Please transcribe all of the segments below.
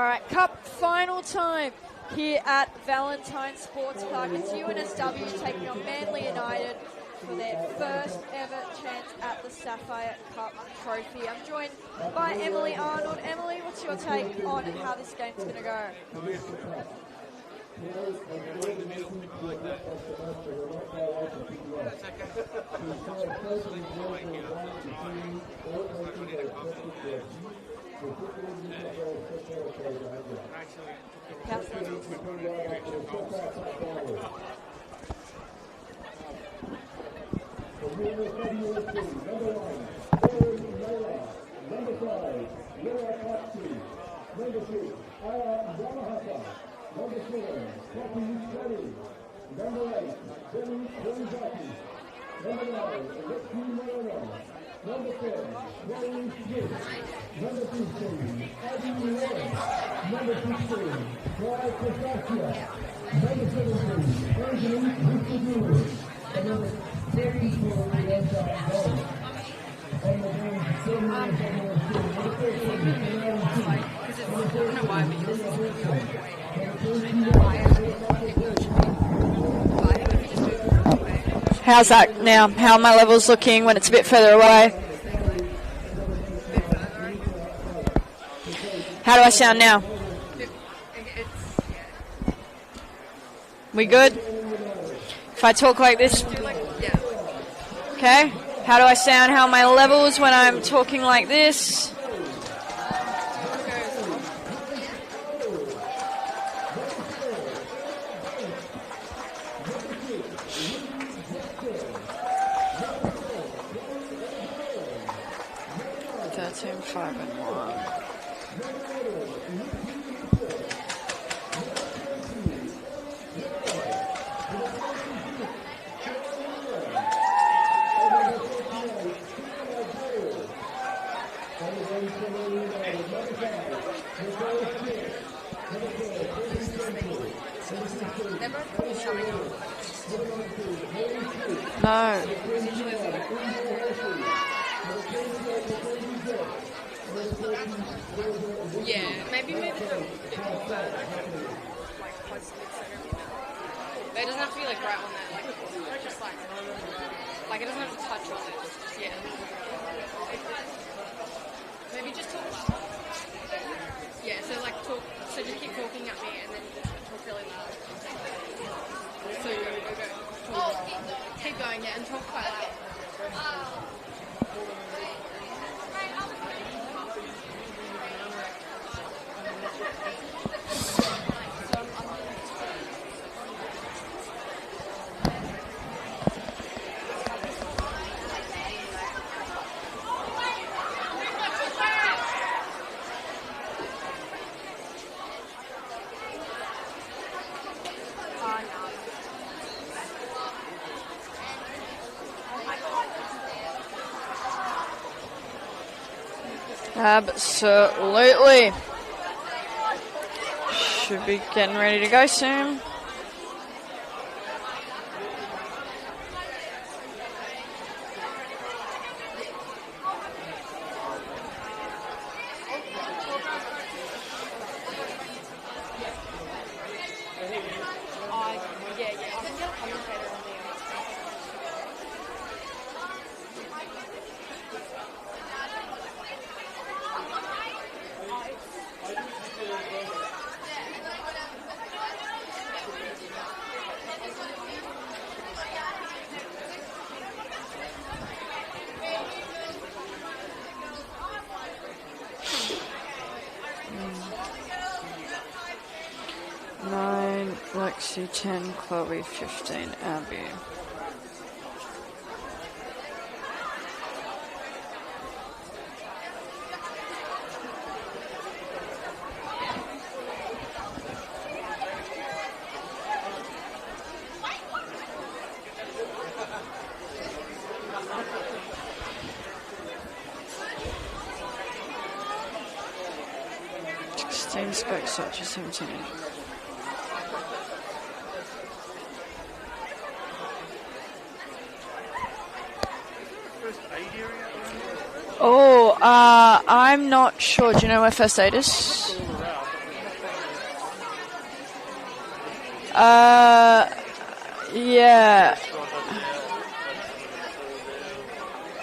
right, Cup final time here at Valentine Sports Park. It's UNSW taking on Manly United for their first ever chance at the Sapphire Cup trophy. I'm joined by Emily Arnold. Emily, what's your take on how this game's going to go? How's that now? How are my levels looking when it's a bit further away? How do I sound now? We good? If I talk like this? Okay. How do I sound? How are my levels when I'm talking like this? No. Yeah, maybe move it a bit more further, like close to Instagram. But it doesn't have to be like right on that, like just like it doesn't have to touch on it. Just, yeah. Maybe just talk loud. Yeah, so like talk. So just keep talking at me and then just talk really loud. So go. Keep going, yeah, and talk quite loud. 'Absolutely. Should be getting ready to go soon. Lexi 10, Chloe 15, Abby. Spec such as 17. Oh, I'm not sure. Do you know where first aid is? Yeah.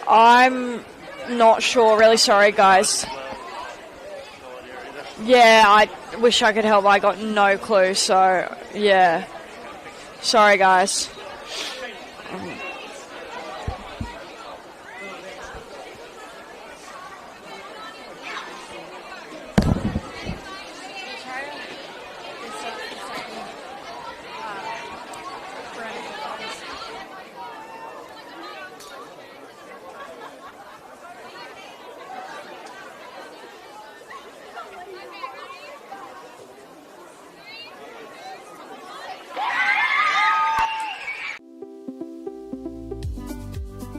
I'm not sure. Really sorry, guys. Yeah, I wish I could help. I got no clue. So, yeah. Sorry, guys.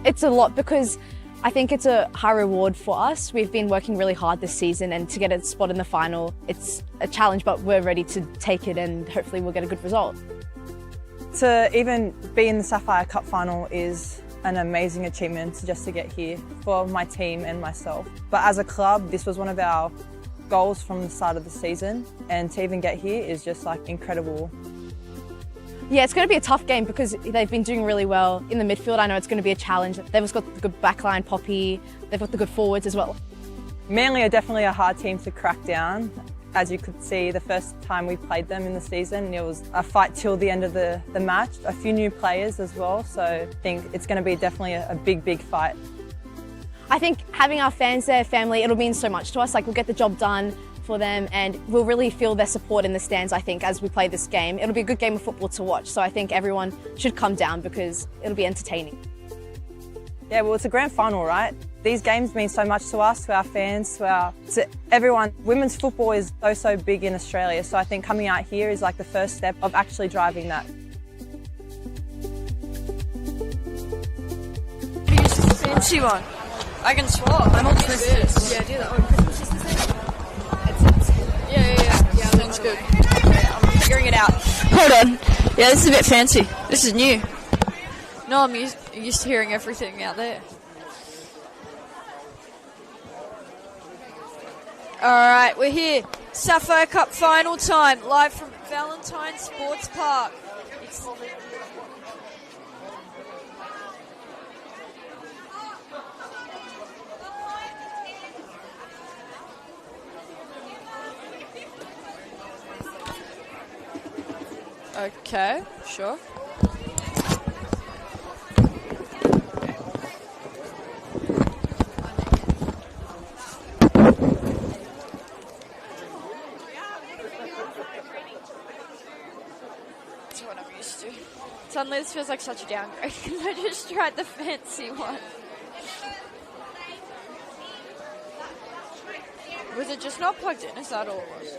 It's a lot because I think it's a high reward for us. We've been working really hard this season, and to get a spot in the final, it's a challenge, but we're ready to take it and hopefully we'll get a good result. To even be in the Sapphire Cup final is an amazing achievement just to get here for my team and myself. But as a club, this was one of our goals from the start of the season, and to even get here is just like incredible. Yeah, it's going to be a tough game because they've been doing really well in the midfield. I know it's going to be a challenge. They've also got the good backline, Poppy. They've got the good forwards as well. Manly are definitely a hard team to crack down. As you could see, the first time we played them in the season, it was a fight till the end of the match. A few new players as well, so I think it's going to be definitely a big fight. I think having our fans there, family, it'll mean so much to us. Like, we'll get the job done for them and we'll really feel their support in the stands, I think, as we play this game. It'll be a good game of football to watch, so I think everyone should come down because it'll be entertaining. Yeah, well, it's a grand final, right? These games mean so much to us, to our fans, to everyone. Women's football is so big in Australia, so I think coming out here is like the first step of actually driving that. Use the fancy one. I can swap. I'm all twisted. Yeah, do that one. Christmas is the same. Yeah, sounds good. I'm figuring it out. Hold on. Yeah, this is a bit fancy. This is new. No, I'm used to hearing everything out there. Alright, we're here. Sapphire Cup final time, live from Valentine Sports Park. Okay, sure. That's what I'm used to. Suddenly this feels like such a downgrade because I just tried the fancy one. Was it just not plugged in? Is that all it was?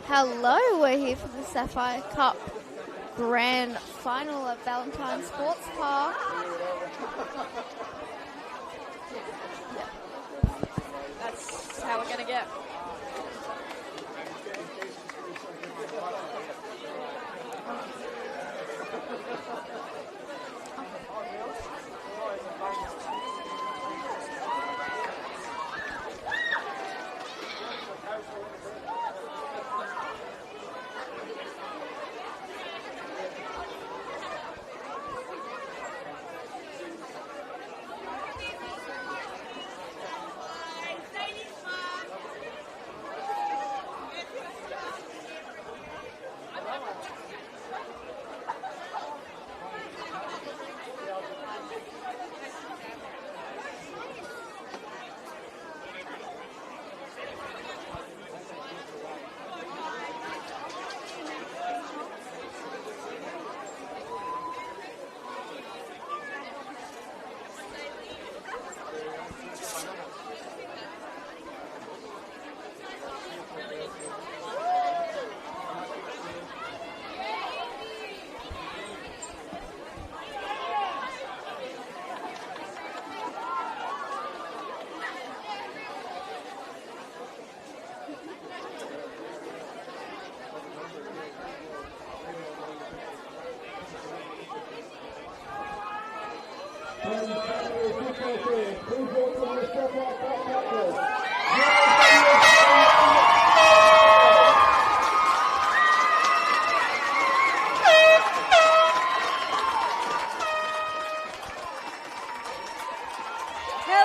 Hello, we're here for the Sapphire Cup Grand Final at Valentine Sports Park. That's how we're going to get.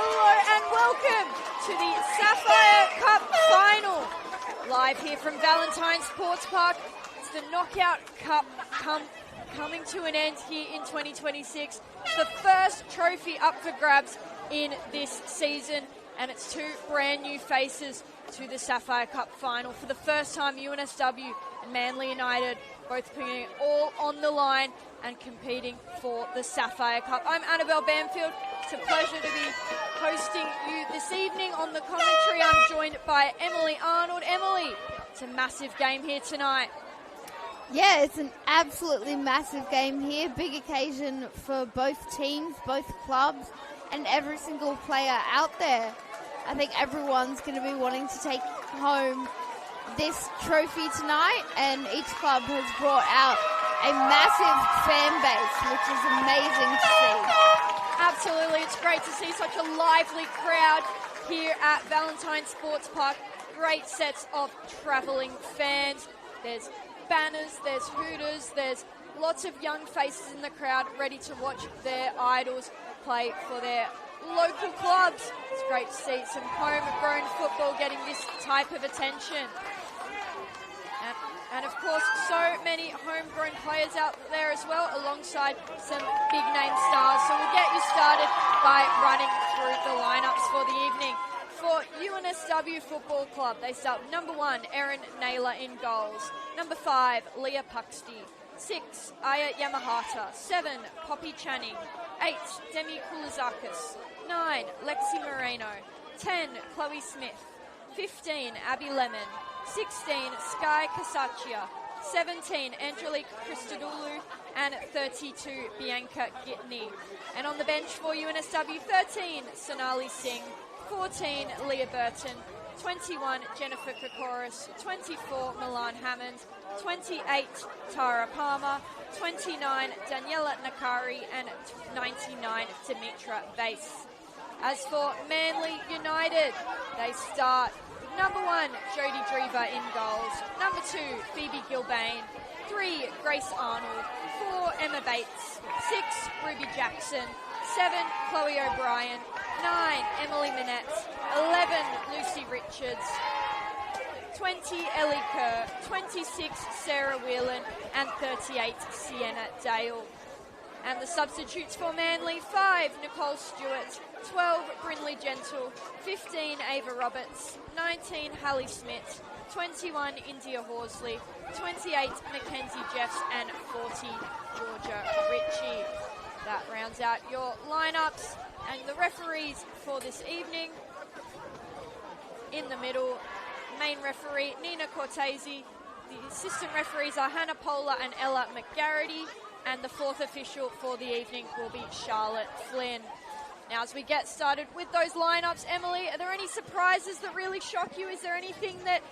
Hello and welcome to the Sapphire Cup Final. Live here from Valentine Sports Park. It's the Knockout Cup coming to an end here in 2026. The first trophy up for grabs in this season, and it's two brand new faces to the Sapphire Cup Final. For the first time, UNSW and Manly United both putting it all on the line and competing for the Sapphire Cup. I'm Annabelle Bamfield. It's a pleasure to be hosting you this evening. On the commentary, I'm joined by Emily Arnold. Emily, it's a massive game here tonight. Yeah, it's an absolutely massive game here. Big occasion for both teams, both clubs, and every single player out there. I think everyone's going to be wanting to take home this trophy tonight, and each club has brought out a massive fan base, which is amazing to see. Absolutely, it's great to see such a lively crowd here at Valentine Sports Park. Great sets of travelling fans. There's banners, there's hooters, there's lots of young faces in the crowd ready to watch their idols play for their local clubs. It's great to see some homegrown football getting this type of attention. And of course, so many homegrown players out there as well, alongside some big name stars. So we'll get you started by running through the lineups for the evening. For UNSW Football Club, they start with number 1, Erin Naylor in goals. Number 5, Leah Puxty. 6, Aya Yamahata. 7, Poppy Channing. 8, Demi Koulizakis. 9, Lexi Moreno. 10, Chloe Smith. 15, Abby Lemon. 16, Sky Kasachia. 17, Angelique Christodoulou. And 32, Bianca Gitney. And on the bench for UNSW, 13, Sonali Singh. 14, Leah Burton. 21, Jennifer Kokoris. 24, Milan Hammond. 28, Tara Palmer. 29, Daniela Nakari. And 99, Dimitra Vase. As for Manly United, they start number 1, Jodie Drever in goals. Number 2, Phoebe Gilbane. 3, Grace Arnold. 4, Emma Bates. 6, Ruby Jackson. 7, Chloe O'Brien. 9, Emily Minette. 11, Lucy Richards. 20, Ellie Kerr. 26, Sarah Whelan. And 38, Sienna Dale. And the substitutes for Manly: 5, Nicole Stewart. 12, Brinley Gentle. 15, Ava Roberts. 19, Hallie Smith. 21, India Horsley. 28, Mackenzie Jeffs. And 40, Georgia Ritchie. That rounds out your lineups. And the referees for this evening: in the middle, main referee Nina Cortese. The assistant referees are Hannah Polar and Ella McGarity. And the fourth official for the evening will be Charlotte Flynn. Now, as we get started with those lineups, Emily, are there any surprises that really shock you? Is there anything that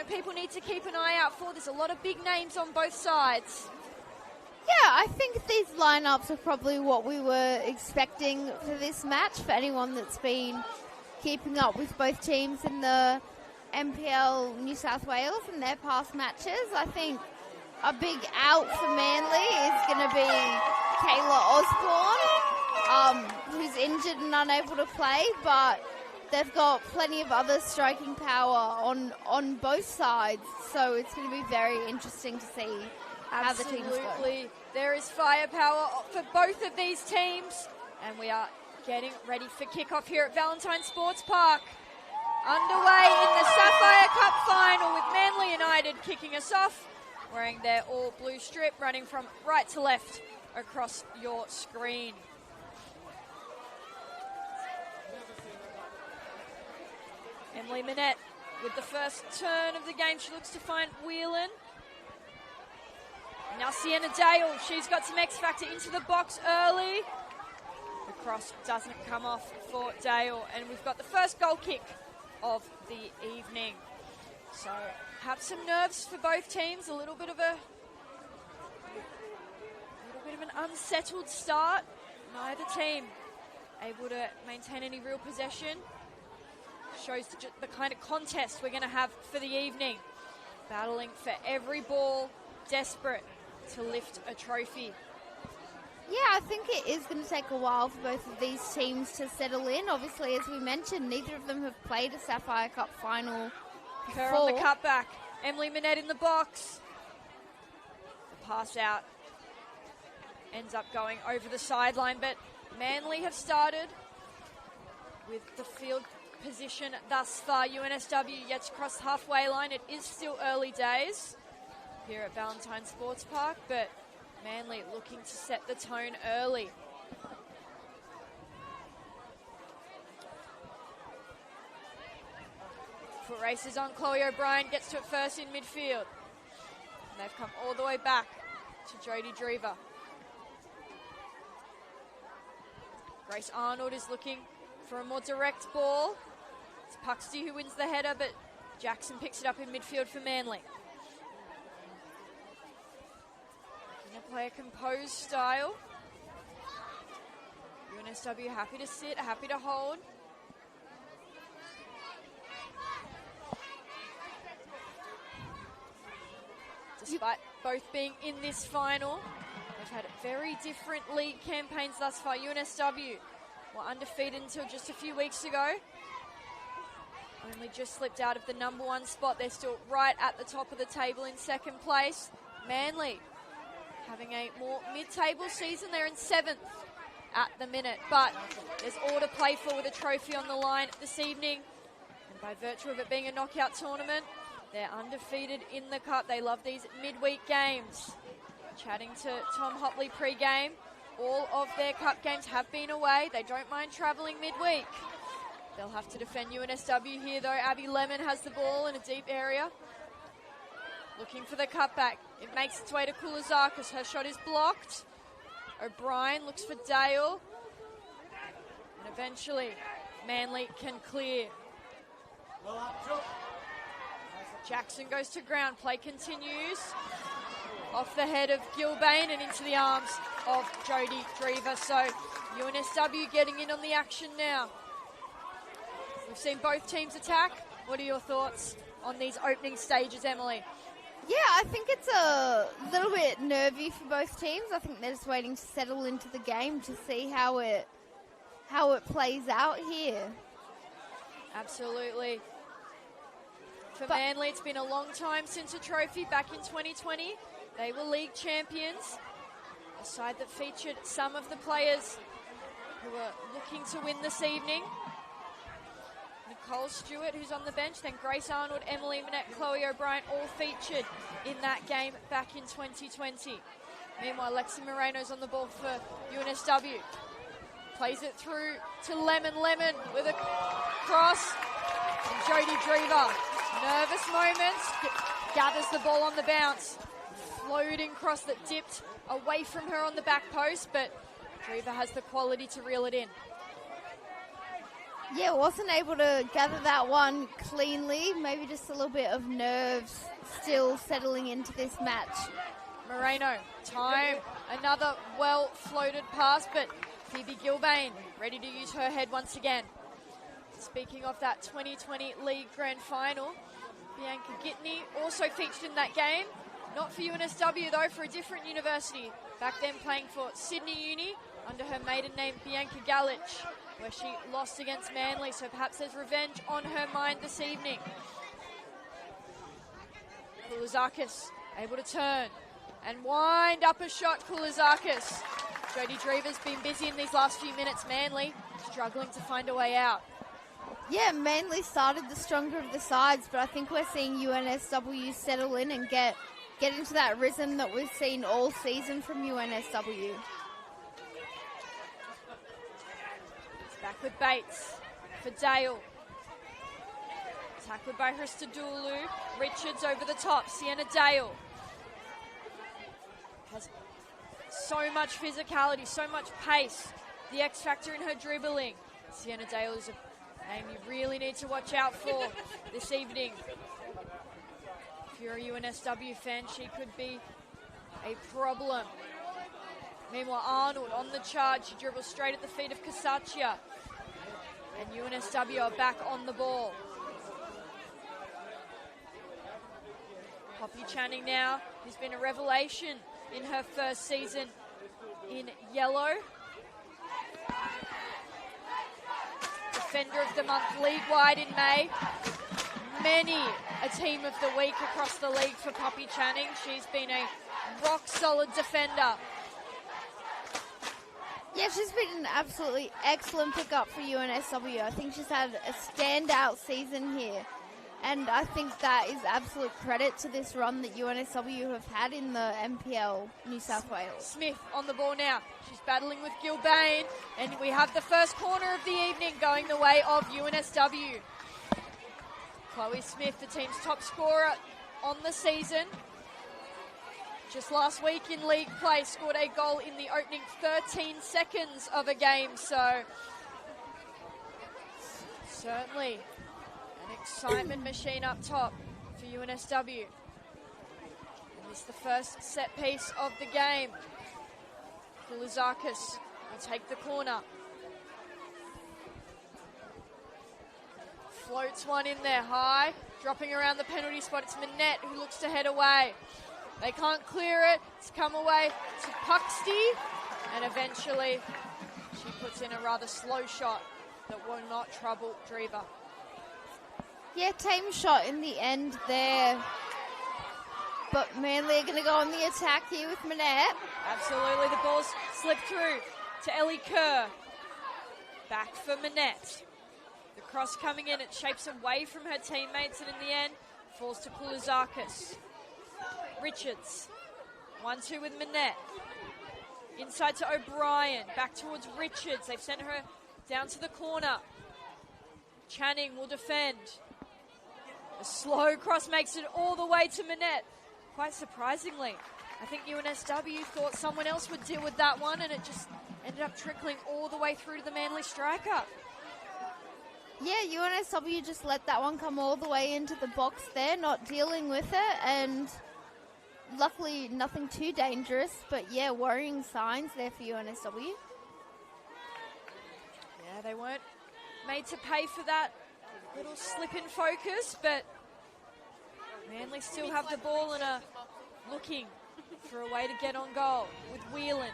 people need to keep an eye out for? There's a lot of big names on both sides. Yeah, I think these lineups are probably what we were expecting for this match. For anyone that's been keeping up with both teams in the NPL New South Wales and their past matches, I think a big out for Manly is going to be Kayla Osborne, who's injured and unable to play, but they've got plenty of other striking power on both sides, so it's going to be very interesting to see how the teams go. Absolutely. There is firepower for both of these teams, and we are getting ready for kickoff here at Valentine Sports Park. Underway in the Sapphire Cup Final with Manly United kicking us off, wearing their all-blue strip, running from right to left across your screen. Emily Minette with the first turn of the game. She looks to find Whelan. Now Sienna Dale, she's got some X factor into the box early. The cross doesn't come off for Dale, and we've got the first goal kick of the evening. So perhaps some nerves for both teams, a little bit of an unsettled start. Neither team able to maintain any real possession. Shows the kind of contest we're going to have for the evening. Battling for every ball, desperate to lift a trophy. Yeah, I think it is going to take a while for both of these teams to settle in. Obviously, as we mentioned, neither of them have played a Sapphire Cup final before. Her on the cutback. Emily Minette in the box. The pass out ends up going over the sideline, but Manly have started with the field position thus far. UNSW yet to cross the halfway line. It is still early days here at Valentine Sports Park, but Manly looking to set the tone early. Foot races on. Chloe O'Brien gets to it first in midfield. And they've come all the way back to Jodie Drever. Grace Arnold is looking for a more direct ball. It's Puxty who wins the header, but Jackson picks it up in midfield for Manly. Going to play a composed style. UNSW happy to sit, happy to hold. Despite both being in this final, they've had very different league campaigns thus far. UNSW were undefeated until just a few weeks ago. Only just slipped out of the number one spot. They're still right at the top of the table in second place. Manly having a more mid-table season. They're in 7th at the minute, but there's all to play for with a trophy on the line this evening. And by virtue of it being a knockout tournament, they're undefeated in the cup. They love these midweek games. Chatting to Tom Hopley pre-game, all of their cup games have been away. They don't mind travelling midweek. They'll have to defend UNSW here though. Abby Lemon has the ball in a deep area. Looking for the cutback. It makes its way to Kulizakis. Her shot is blocked. O'Brien looks for Dale. And eventually, Manly can clear. Jackson goes to ground. Play continues. Off the head of Gilbane and into the arms of Jodie Drever. So UNSW getting in on the action now. We've seen both teams attack. What are your thoughts on these opening stages, Emily? Yeah, I think it's a little bit nervy for both teams. I think they're just waiting to settle into the game to see how it plays out here. Absolutely. For Manly, it's been a long time since a trophy. Back in 2020, they were league champions. A side that featured some of the players who were looking to win this evening. Nicole Stewart, who's on the bench, then Grace Arnold, Emily Minette, Chloe O'Brien, all featured in that game back in 2020. Meanwhile, Lexi Moreno's on the ball for UNSW. Plays it through to Lemon. Lemon with a cross. And Jodie Drever, nervous moments, gathers the ball on the bounce. Floating cross that dipped away from her on the back post, but Drever has the quality to reel it in. Yeah, wasn't able to gather that one cleanly. Maybe just a little bit of nerves still settling into this match. Moreno, time, another well-floated pass, but Phoebe Gilbane ready to use her head once again. Speaking of that 2020 League Grand Final, Bianca Gitney also featured in that game. Not for UNSW though, for a different university. Back then playing for Sydney Uni under her maiden name Bianca Galich, where she lost against Manly, so perhaps there's revenge on her mind this evening. Kulizakis able to turn and wind up a shot. Kulizakis. Jodie Drever's been busy in these last few minutes. Manly struggling to find a way out. Yeah, Manly started the stronger of the sides, but I think we're seeing UNSW settle in and get into that rhythm that we've seen all season from UNSW. Back with Bates for Dale. Tackled by Hristadulu. Richards over the top. Sienna Dale has so much physicality, so much pace. The X factor in her dribbling. Sienna Dale is a name you really need to watch out for this evening. If you're a UNSW fan, she could be a problem. Meanwhile, Arnold on the charge. She dribbles straight at the feet of Casaccia. And UNSW are back on the ball. Poppy Channing now, who's been a revelation in her first season in yellow. Defender of the Month league-wide in May. Many a team of the week across the league for Poppy Channing. She's been a rock-solid defender. Yeah, she's been an absolutely excellent pickup for UNSW. I think she's had a standout season here. And I think that is absolute credit to this run that UNSW have had in the MPL New South Wales. Smith on the ball now. She's battling with Gilbane. And we have the first corner of the evening going the way of UNSW. Chloe Smith, the team's top scorer on the season. Just last week in league play, scored a goal in the opening 13 seconds of a game. So, certainly an excitement machine up top for UNSW. And this is the first set piece of the game. Kulizakis will take the corner. Floats one in there high, dropping around the penalty spot. It's Manette who looks to head away. They can't clear it. It's come away to Puxty, and eventually she puts in a rather slow shot that will not trouble Drever. Yeah, tame shot in the end there. But Manly are going to go on the attack here with Manette. Absolutely, the ball's slipped through to Ellie Kerr. Back for Manette. The cross coming in, it shapes away from her teammates, and in the end, falls to Kulizakis. Richards, 1-2 with Manette. Inside to O'Brien, back towards Richards. They've sent her down to the corner. Channing will defend. A slow cross makes it all the way to Manette. Quite surprisingly, I think UNSW thought someone else would deal with that one, and it just ended up trickling all the way through to the Manly striker. Yeah, UNSW just let that one come all the way into the box there, not dealing with it, and luckily nothing too dangerous, but yeah, worrying signs there for UNSW. Yeah, they weren't made to pay for that little slip in focus, but Manly still have the ball and are looking for a way to get on goal with Whelan.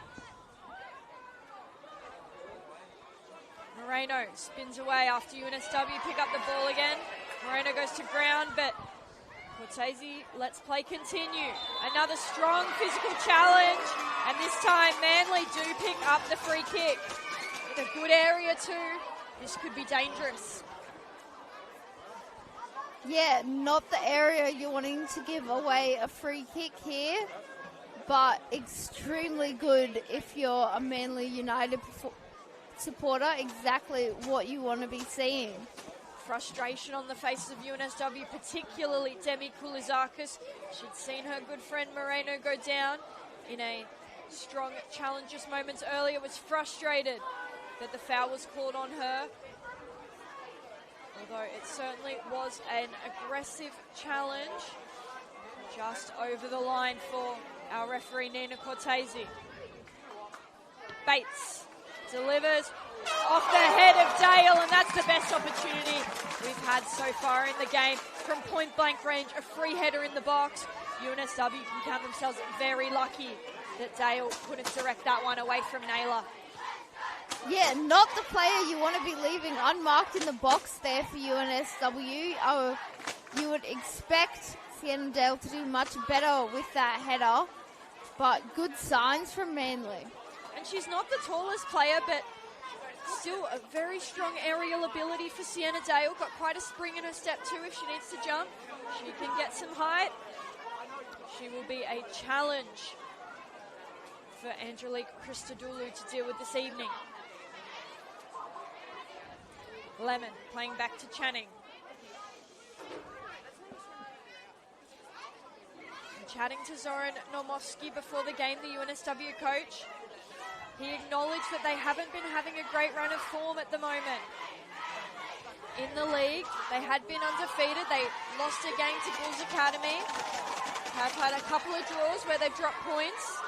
Moreno spins away after UNSW pick up the ball again. Moreno goes to ground, but Cortese lets play continue. Another strong physical challenge, and this time Manly do pick up the free kick. With a good area too, this could be dangerous. Yeah, not the area you're wanting to give away a free kick here, but extremely good if you're a Manly United supporter, exactly what you want to be seeing. Frustration on the faces of UNSW, particularly Demi Kulizakis. She'd seen her good friend Moreno go down in a strong challenge just moments earlier, was frustrated that the foul was called on her. Although it certainly was an aggressive challenge, just over the line for our referee Nina Cortese. Bates delivers off the head of Dale, and that's the best opportunity we've had so far in the game. From point blank range, a free header in the box. UNSW can count themselves very lucky that Dale couldn't direct that one away from Naylor. Yeah, not the player you want to be leaving unmarked in the box there for UNSW. Oh, you would expect Sienna Dale to do much better with that header, but good signs from Manly. And she's not the tallest player, but still a very strong aerial ability for Sienna Dale. Got quite a spring in her step too if she needs to jump. She can get some height. She will be a challenge for Angelique Christodoulou to deal with this evening. Lemon playing back to Channing. And chatting to Zoran Normovsky before the game, the UNSW coach. He acknowledged that they haven't been having a great run of form at the moment. In the league, they had been undefeated. They lost a game to Bulls Academy. Have had a couple of draws where they've dropped points.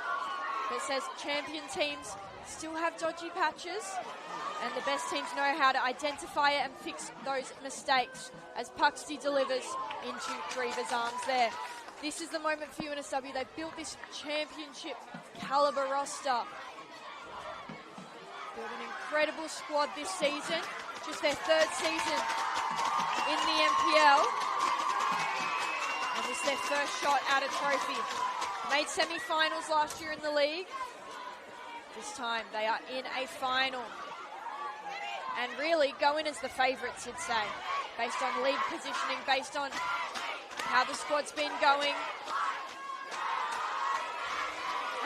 It says champion teams still have dodgy patches, and the best teams know how to identify it and fix those mistakes, as Puxty delivers into Drever's arms there. This is the moment for UNSW. They've built this championship caliber roster. Built an incredible squad this season, just their third season in the NPL. And this is their first shot at a trophy. Made semi-finals last year in the league. This time they are in a final. And really go in as the favourites, you'd say, based on league positioning, based on how the squad's been going.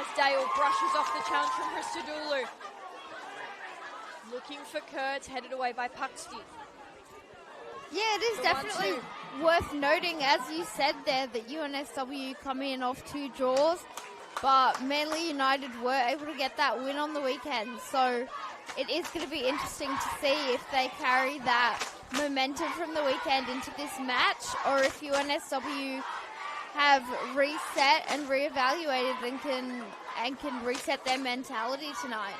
As Dale brushes off the challenge from Christodoulou. Looking for Kurtz, headed away by Puxty. Yeah, it is definitely worth noting, as you said there, that UNSW come in off 2 draws, but Manly United were able to get that win on the weekend. So it is going to be interesting to see if they carry that momentum from the weekend into this match, or if UNSW have reset and reevaluated and can reset their mentality tonight.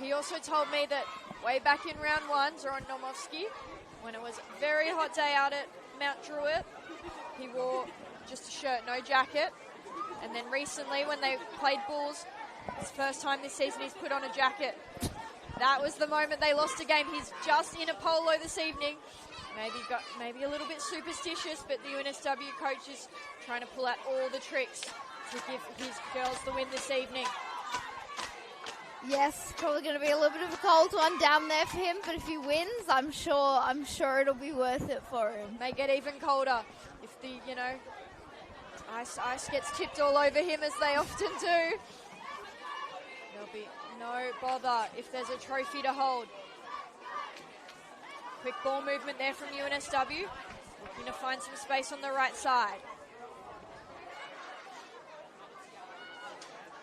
He also told me that way back in round 1, Zoran Nomovsky, when it was a very hot day out at Mount Druitt, he wore just a shirt, no jacket. And then recently, when they played Bulls, it's the first time this season he's put on a jacket. That was the moment they lost a game. He's just in a polo this evening. Maybe a little bit superstitious, but the UNSW coach is trying to pull out all the tricks to give his girls the win this evening. Yes, probably going to be a little bit of a cold one down there for him, but if he wins, I'm sure it'll be worth it for him. May get even colder if the, ice gets tipped all over him, as they often do. There'll be no bother if there's a trophy to hold. Quick ball movement there from UNSW, looking to find some space on the right side.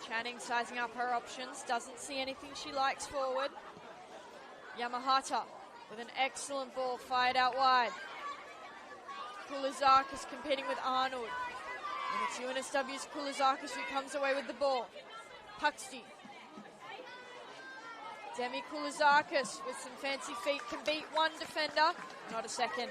Channing sizing up her options, doesn't see anything she likes forward. Yamahata with an excellent ball fired out wide. Kulizakis competing with Arnold. And it's UNSW's Kulizakis who comes away with the ball. Puxty. Demi Kulizakis with some fancy feet can beat one defender, not a second.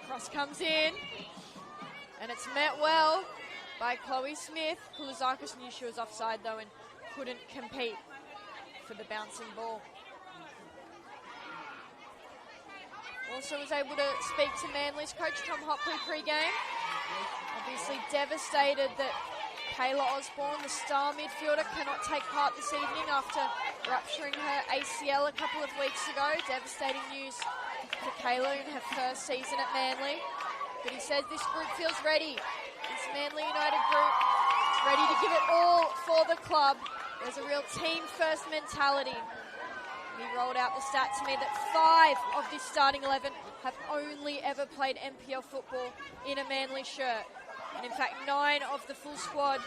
Cross comes in, and it's met well by Chloe Smith. Kulizakis knew she was offside though and couldn't compete for the bouncing ball. Also was able to speak to Manly's coach Tom Hopley pre-game. Obviously devastated that Kayla Osborne, the star midfielder, cannot take part this evening after rupturing her ACL a couple of weeks ago. Devastating news for Kayla in her first season at Manly. But he says this group feels ready. This Manly United group is ready to give it all for the club. There's a real team-first mentality. He rolled out the stat to me that 5 of this starting 11 have only ever played NPL football in a Manly shirt. And in fact, 9 of the full squad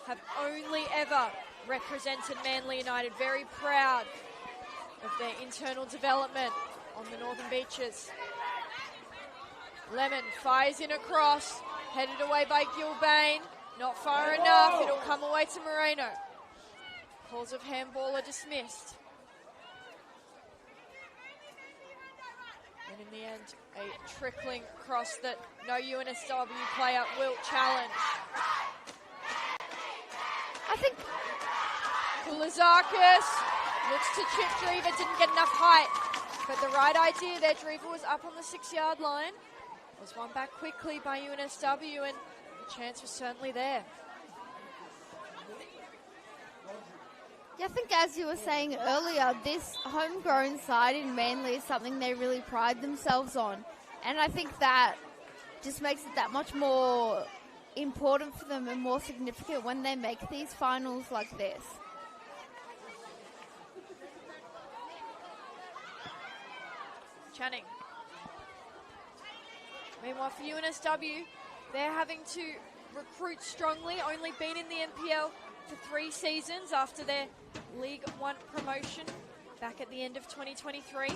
have only ever represented Manly United. Very proud of their internal development on the Northern Beaches. Lemon fires in a cross, headed away by Gilbane. Not far enough, it'll come away to Moreno. Calls of handball are dismissed. And in the end, a trickling cross that no UNSW player will challenge. I think Kulizakis looks to chip Drever, didn't get enough height. But the right idea there, Drever was up on the 6-yard line. Was won back quickly by UNSW, and the chance was certainly there. Yeah, I think as you were saying earlier, this homegrown side in Manly is something they really pride themselves on. And I think that just makes it that much more important for them and more significant when they make these finals like this. Channing. Meanwhile, for UNSW, they're having to recruit strongly, only been in the NPL for 3 seasons after their League One promotion back at the end of 2023.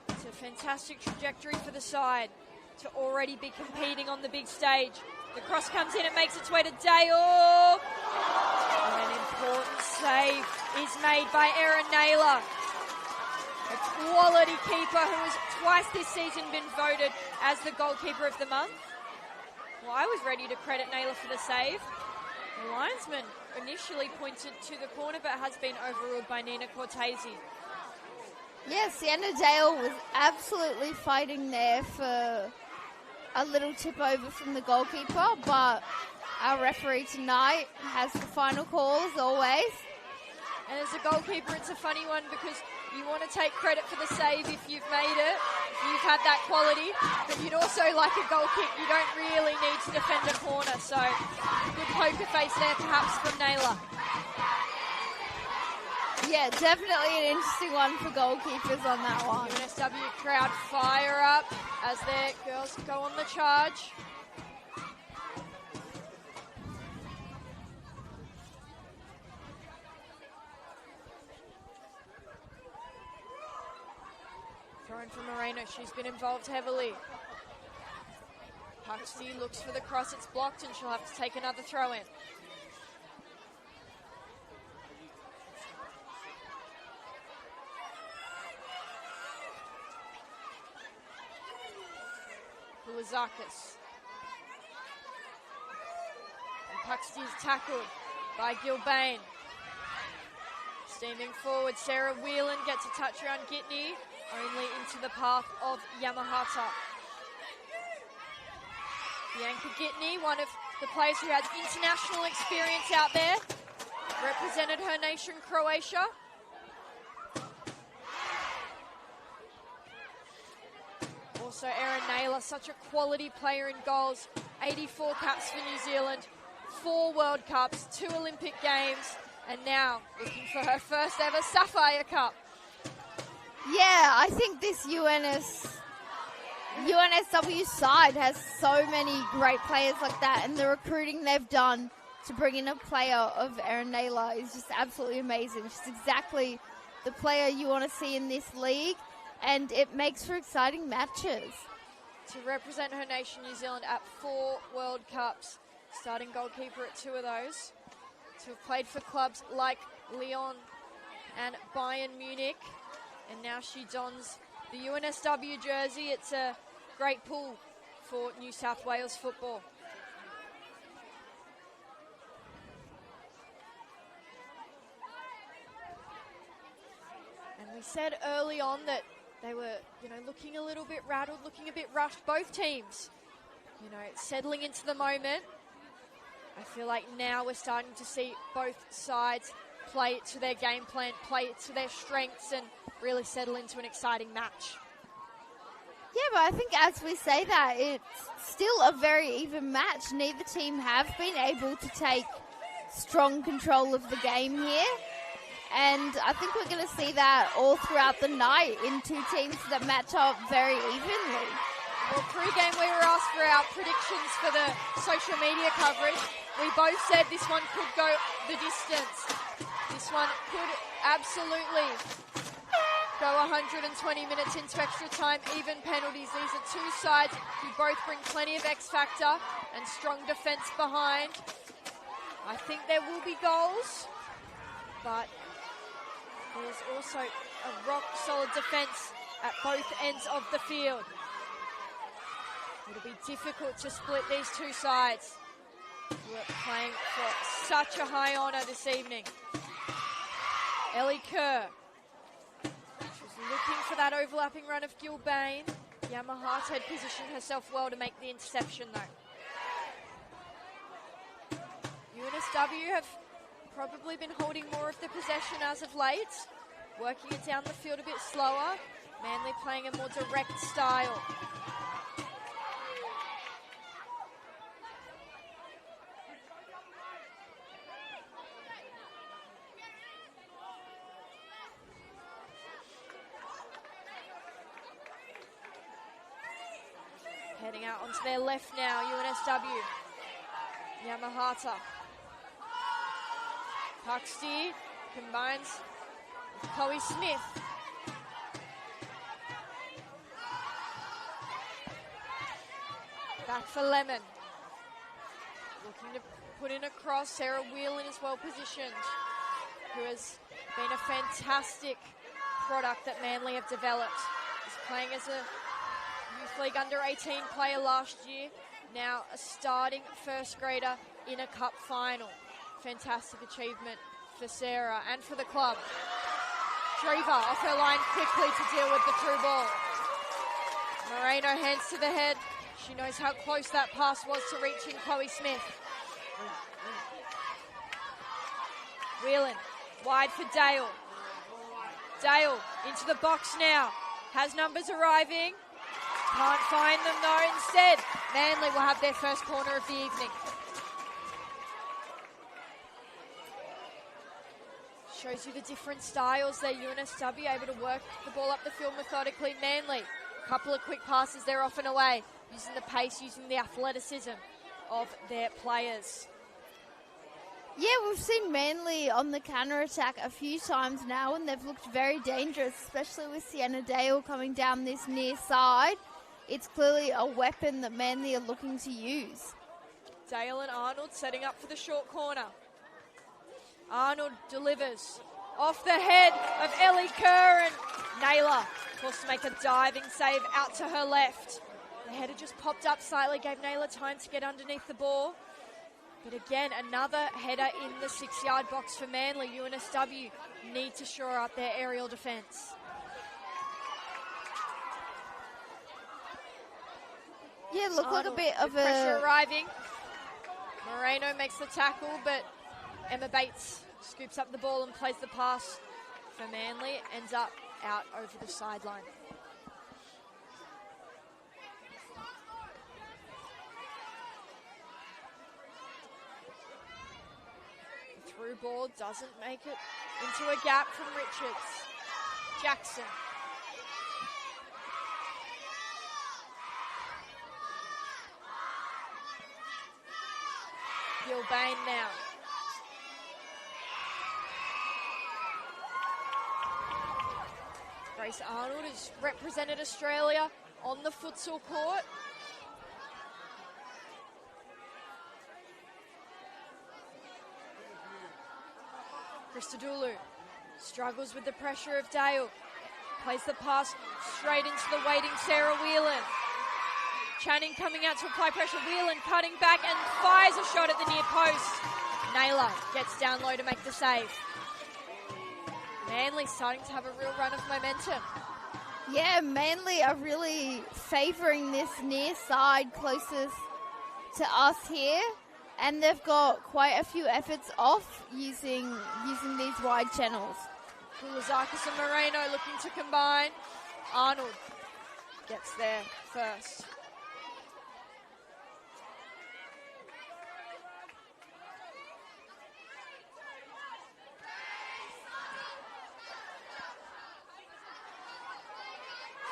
It's a fantastic trajectory for the side to already be competing on the big stage. The cross comes in, it makes its way to Dale. And an important save is made by Erin Naylor. a quality keeper who has twice this season been voted as the goalkeeper of the month. Well, I was ready to credit Naylor for the save. The linesman initially pointed to the corner but has been overruled by Nina Cortese. Yeah, Sienna Dale was absolutely fighting there for a little tip over from the goalkeeper, but our referee tonight has the final call as always. And as a goalkeeper, it's a funny one because you want to take credit for the save if you've made it, if you've had that quality, but you'd also like a goal kick. You don't really need to defend a corner, so good poker face there perhaps from Naylor. Yeah, definitely an interesting one for goalkeepers on that one. UNSW crowd fire up as their girls go on the charge. Thrown from Moreno, she's been involved heavily. Puxty looks for the cross, it's blocked and she'll have to take another throw in. Koulizakis. And Puxty is tackled by Gilbane. Steaming forward, Sarah Whelan gets a touch around Gitney, only into the path of Yamahata. Bianca Gitney, one of the players who has international experience out there, represented her nation, Croatia. Also Erin Naylor, such a quality player in goals. 84 caps for New Zealand, 4 World Cups, 2 Olympic Games, and now looking for her first ever Sapphire Cup. Yeah, I think this UNSW side has so many great players like that, and the recruiting they've done to bring in a player of Erin Naylor is just absolutely amazing. She's exactly the player you want to see in this league, and it makes for exciting matches. To represent her nation, New Zealand, at 4 World Cups, starting goalkeeper at 2 of those. To have played for clubs like Lyon and Bayern Munich, and now she dons the UNSW jersey. It's a great pull for New South Wales football. And we said early on that they were, looking a little bit rattled, looking a bit rushed, both teams, settling into the moment. I feel like now we're starting to see both sides play it to their game plan, play it to their strengths, and really settle into an exciting match. Yeah, but I think as we say that, it's still a very even match. Neither team have been able to take strong control of the game here. And I think we're going to see that all throughout the night in 2 teams that match up very evenly. Well, pre-game we were asked for our predictions for the social media coverage. We both said this one could go the distance. This one could absolutely go 120 minutes into extra time, even penalties. These are 2 sides who both bring plenty of X factor and strong defence behind. I think there will be goals, but there's also a rock-solid defence at both ends of the field. It'll be difficult to split these 2 sides who are playing for such a high honour this evening. Ellie Kerr. She's looking for that overlapping run of Gilbane. Yamahata had positioned herself well to make the interception though. UNSW have probably been holding more of the possession as of late, working it down the field a bit slower. Manly playing a more direct style. Heading out onto their left now, UNSW. Yamahata. Puxty combines with Chloe Smith. Back for Lemon. Looking to put in a cross. Sarah Whelan is well positioned, who has been a fantastic product that Manly have developed. He's playing as a Youth League under-18 player last year, now a starting first grader in a cup final. Fantastic achievement for Sarah and for the club. Drever off her line quickly to deal with the through ball. Moreno hands to the head. She knows how close that pass was to reaching Chloe Smith. Whelan, wide for Dale. Dale into the box now. Has numbers arriving. Can't find them though. Instead, Manly will have their first corner of the evening. Shows you the different styles there. UNSW able to work the ball up the field methodically. Manly, a couple of quick passes, they're off and away. Using the pace, using the athleticism of their players. Yeah, we've seen Manly on the counter-attack a few times now, and they've looked very dangerous, especially with Sienna Dale coming down this near side. It's clearly a weapon that Manly are looking to use. Dale and Arnold setting up for the short corner. Arnold delivers off the head of Ellie Kerr, and Naylor forced to make a diving save out to her left. The header just popped up slightly, gave Naylor time to get underneath the ball. But again, another header in the 6-yard box for Manly. UNSW need to shore up their aerial defence. Yeah, look like a bit of pressure arriving. Moreno makes the tackle, but Emma Bates scoops up the ball and plays the pass for Manly. Ends up out over the sideline. The through ball doesn't make it into a gap from Richards. Jackson. Gilbane now. Grace Arnold has represented Australia on the futsal court. Christodoulou struggles with the pressure of Dale. Plays the pass straight into the waiting Sarah Whelan. Channing coming out to apply pressure. Whelan cutting back and fires a shot at the near post. Naylor gets down low to make the save. Manly starting to have a real run of momentum. Yeah, Manly are really favouring this near side closest to us here, and they've got quite a few efforts off using these wide channels. Kulizakis and Moreno looking to combine. Arnold gets there first.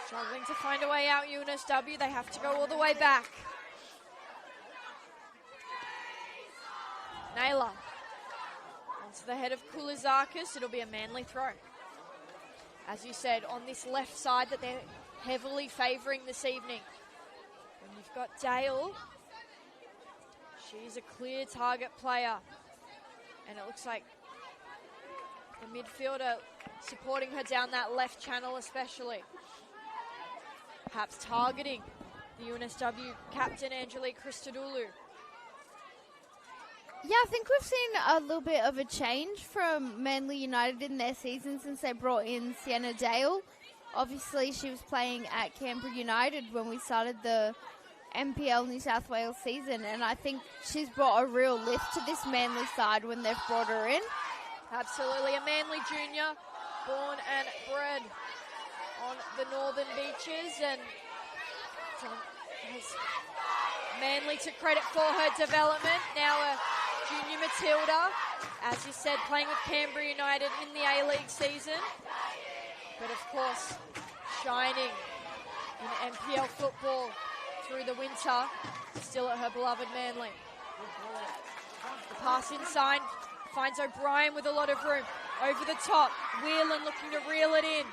Struggling to find a way out, UNSW. They have to go all the way back. Naylor onto the head of Kulizakis. It'll be a Manly throw. As you said, on this left side that they're heavily favouring this evening. When you've got Dale, she's a clear target player. And it looks like the midfielder supporting her down that left channel especially. Perhaps targeting the UNSW captain, Angelique Christodoulou. Yeah, I think we've seen a little bit of a change from Manly United in their season since they brought in Sienna Dale. Obviously, she was playing at Canberra United when we started the NPL New South Wales season, and I think she's brought a real lift to this Manly side when they've brought her in. Absolutely, a Manly junior, born and bred on the northern beaches, and has Manly to credit for her development. Now a junior Matilda, as you said, playing with Canberra United in the A-League season, but of course shining in NPL football through the winter, still at her beloved Manly. The pass inside finds O'Brien with a lot of room. Over the top, Whelan looking to reel it in.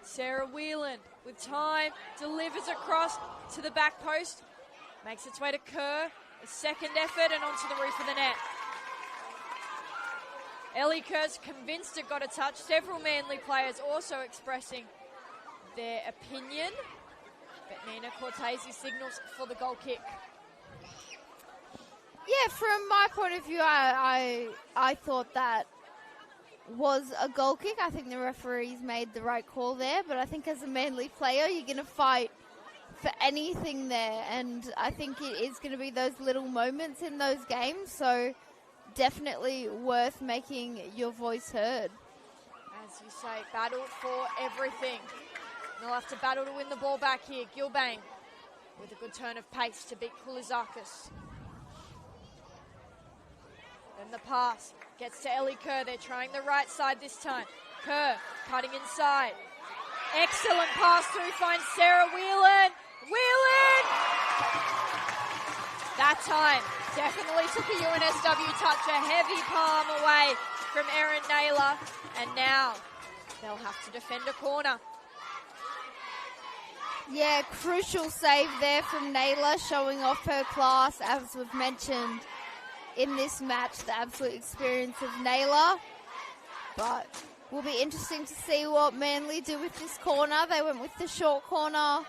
Sarah Whelan with time, delivers across to the back post, makes its way to Kerr, a second effort and onto the roof of the net. Ellie Kerr's convinced it got a touch. Several Manly players also expressing their opinion. But Nina Cortese signals for the goal kick. Yeah, from my point of view, I thought that was a goal kick. I think the referees made the right call there, but I think as a Manly player, you're going to fight for anything there, and I think it is going to be those little moments in those games, so definitely worth making your voice heard. As you say, battle for everything. They'll have to battle to win the ball back here. Gilbane with a good turn of pace to beat Koulizakis. Then the pass gets to Ellie Kerr. They're trying the right side this time. Kerr cutting inside. Excellent pass through, finds Sarah Whelan. Whelan! That time definitely took a UNSW touch. A heavy palm away from Erin Naylor. And now they'll have to defend a corner. Yeah, crucial save there from Naylor, showing off her class, as we've mentioned in this match, the absolute experience of Naylor. But will be interesting to see what Manly do with this corner. They went with the short corner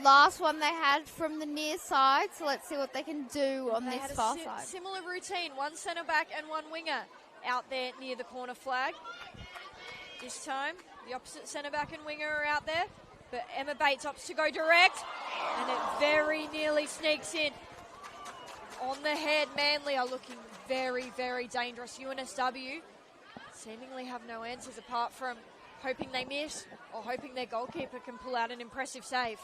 last one they had from the near side, so let's see what they can do on this far side. Similar routine, one centre back and one winger out there near the corner flag. This time, the opposite centre back and winger are out there, but Emma Bates opts to go direct, and it very nearly sneaks in. On the head, Manly are looking very, very dangerous. UNSW seemingly have no answers apart from hoping they miss or hoping their goalkeeper can pull out an impressive save.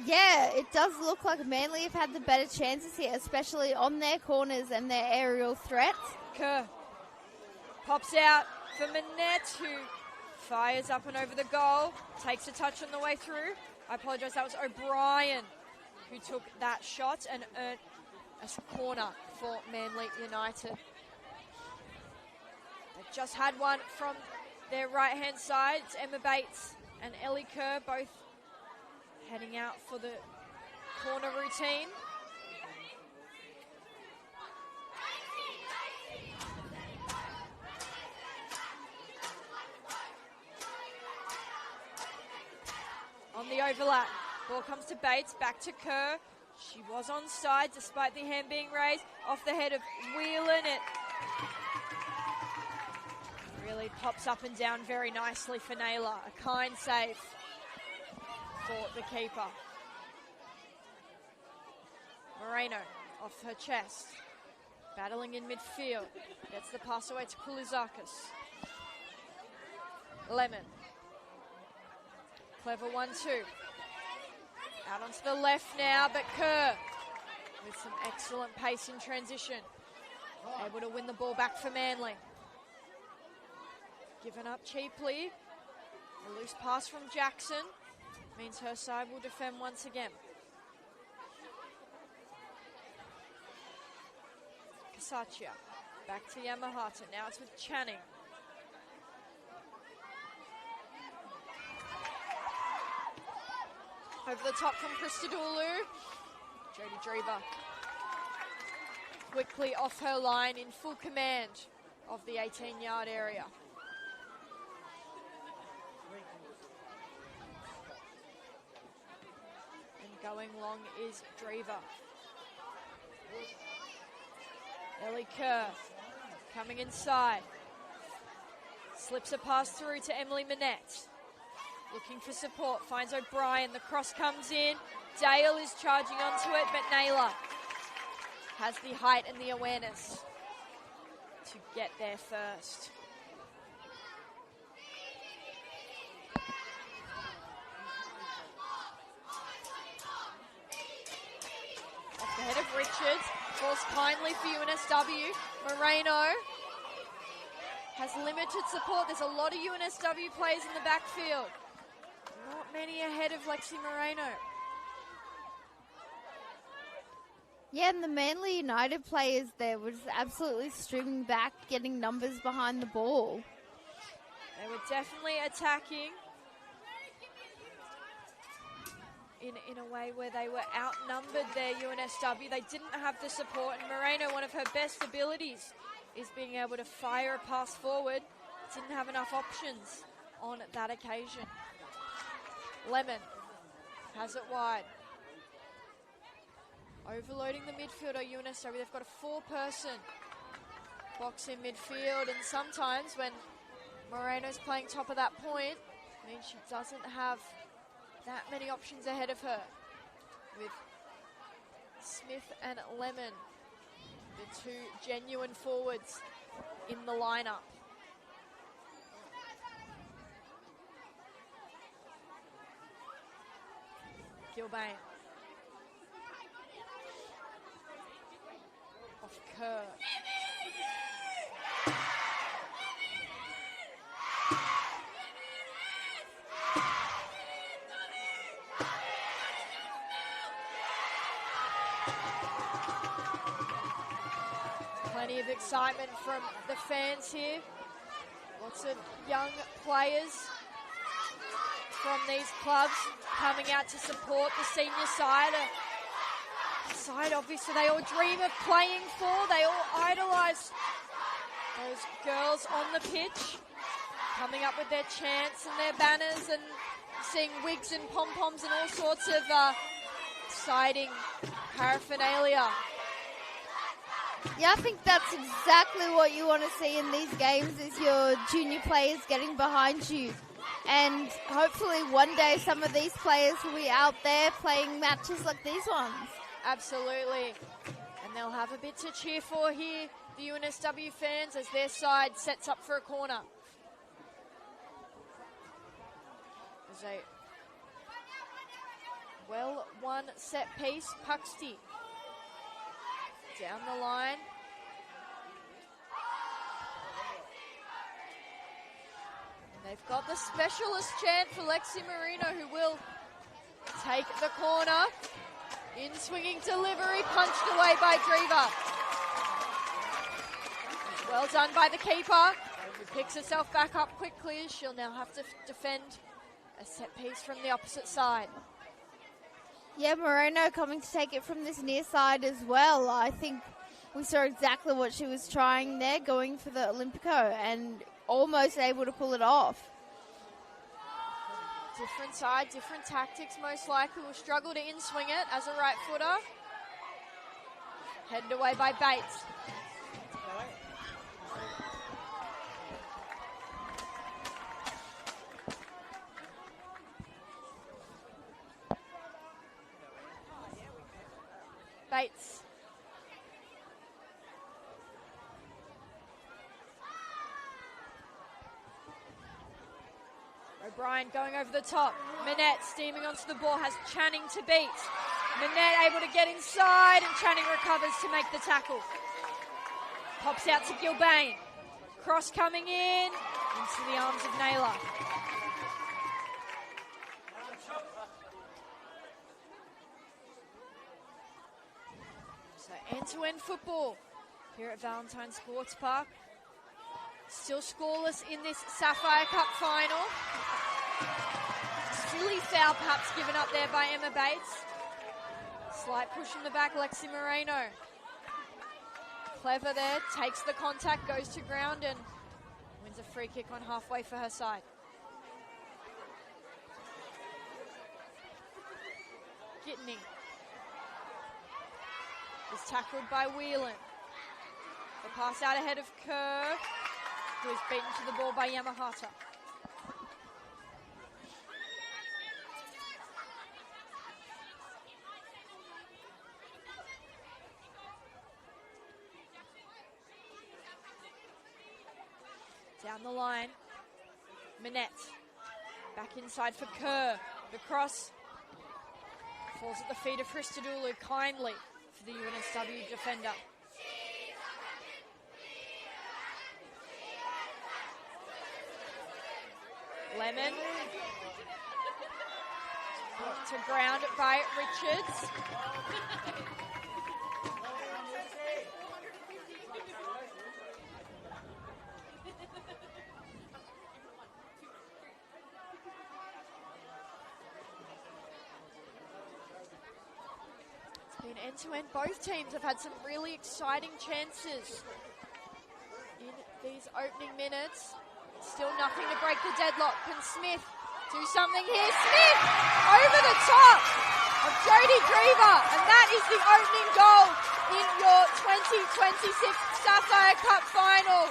Yeah, it does look like Manly have had the better chances here, especially on their corners and their aerial threats. Kerr pops out for Manette, who fires up and over the goal, takes a touch on the way through. I apologise, that was O'Brien who took that shot and earned a corner for Manly United. They've just had one from their right-hand side. It's Emma Bates and Ellie Kerr both heading out for the corner routine. On the overlap, ball comes to Bates, back to Kerr. She was onside despite the hand being raised. Off the head of Whelan, it really pops up and down very nicely for Naylor. A kind save for the keeper. Moreno off her chest, battling in midfield. Gets the pass away to Koulizakis. Lemon. Clever 1-2. Out onto the left now, but Kerr with some excellent pace in transition. Able to win the ball back for Manly. Given up cheaply. A loose pass from Jackson means her side will defend once again. Kasachia back to Yamahata. Now it's with Channing. Over the top from Christodoulou. Jodie Drever quickly off her line in full command of the 18-yard area. And going long is Drever. Ellie Kerr coming inside. Slips a pass through to Emily Manette. Looking for support, finds O'Brien. The cross comes in. Dale is charging onto it, but Naylor has the height and the awareness to get there first. Off the head of Richards. Falls kindly for UNSW. Moreno has limited support. There's a lot of UNSW players in the backfield. Not many ahead of Lexi Moreno. Yeah, and the Manly United players there were just absolutely streaming back, getting numbers behind the ball. They were definitely attacking in a way where they were outnumbered there, UNSW. They didn't have the support, and Moreno, one of her best abilities is being able to fire a pass forward. Didn't have enough options on that occasion. Lemon has it wide. Overloading the midfielder, UNSW. They've got a 4-person box in midfield, and sometimes when Moreno's playing top of that point, it means she doesn't have that many options ahead of her. With Smith and Lemon, the two genuine forwards in the lineup. Gilbane. Off Kerr. Plenty of excitement from the fans here. Lots of young players from these clubs coming out to support the senior side. A side obviously they all dream of playing for. They all idolise those girls on the pitch, coming up with their chants and their banners and seeing wigs and pom-poms and all sorts of exciting paraphernalia. Yeah, I think that's exactly what you want to see in these games, is your junior players getting behind you. And hopefully one day some of these players will be out there playing matches like these ones. Absolutely. And they'll have a bit to cheer for here, the UNSW fans, as their side sets up for a corner. As a well-won set piece, Puxty down the line. And they've got the specialist chant for Lexi Marino, who will take the corner. In swinging delivery, punched away by Drever. Well done by the keeper, who picks herself back up quickly. She'll now have to defend a set piece from the opposite side. Yeah, Moreno coming to take it from this near side as well. I think we saw exactly what she was trying there, going for the Olympico, and almost able to pull it off. Different side, different tactics most likely. Will struggle to in-swing it as a right footer. Headed away by Bates. Bates. O'Brien going over the top. Minette steaming onto the ball, has Channing to beat. Minette able to get inside, and Channing recovers to make the tackle. Pops out to Gilbane. Cross coming in into the arms of Naylor. So end-to-end football here at Valentine Sports Park. Still scoreless in this Sapphire Cup final. Silly foul perhaps given up there by Emma Bates. Slight push in the back, Lexi Moreno. Clever there, takes the contact, goes to ground and wins a free kick on halfway for her side. Gitney is tackled by Whelan. The pass out ahead of Kerr, who is beaten to the ball by Yamahata. Down the line, Minette. Back inside for Kerr. The cross falls at the feet of Christodoulou kindly for the UNSW defender. Lemon. Brought to ground by Richards. It's been end-to-end. Both teams have had some really exciting chances these opening minutes. Still nothing to break the deadlock. Can Smith do something here? Smith over the top of Jodie Drever, and that is the opening goal in your 2026 Sapphire Cup final.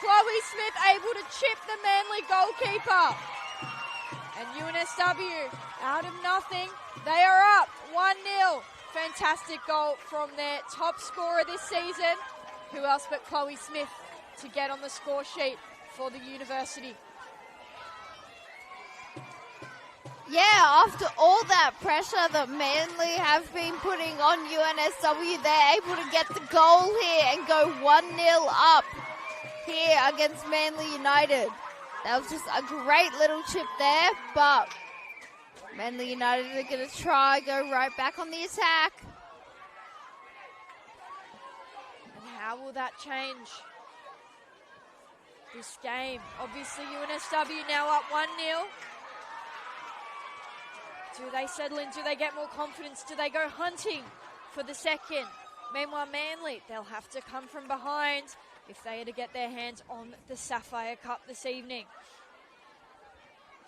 Chloe Smith able to chip the Manly goalkeeper. And UNSW out of nothing. They are up 1-0. Fantastic goal from their top scorer this season. Who else but Chloe Smith to get on the score sheet for the university. Yeah, after all that pressure that Manly have been putting on UNSW, they're able to get the goal here and go 1-0 up here against Manly United. That was just a great little chip there, but Manly United are going to try, go right back on the attack. And how will that change this game? Obviously UNSW now up 1-0. Do they settle in? Do they get more confidence? Do they go hunting for the second? Meanwhile, Manly, they'll have to come from behind if they are to get their hands on the Sapphire Cup this evening.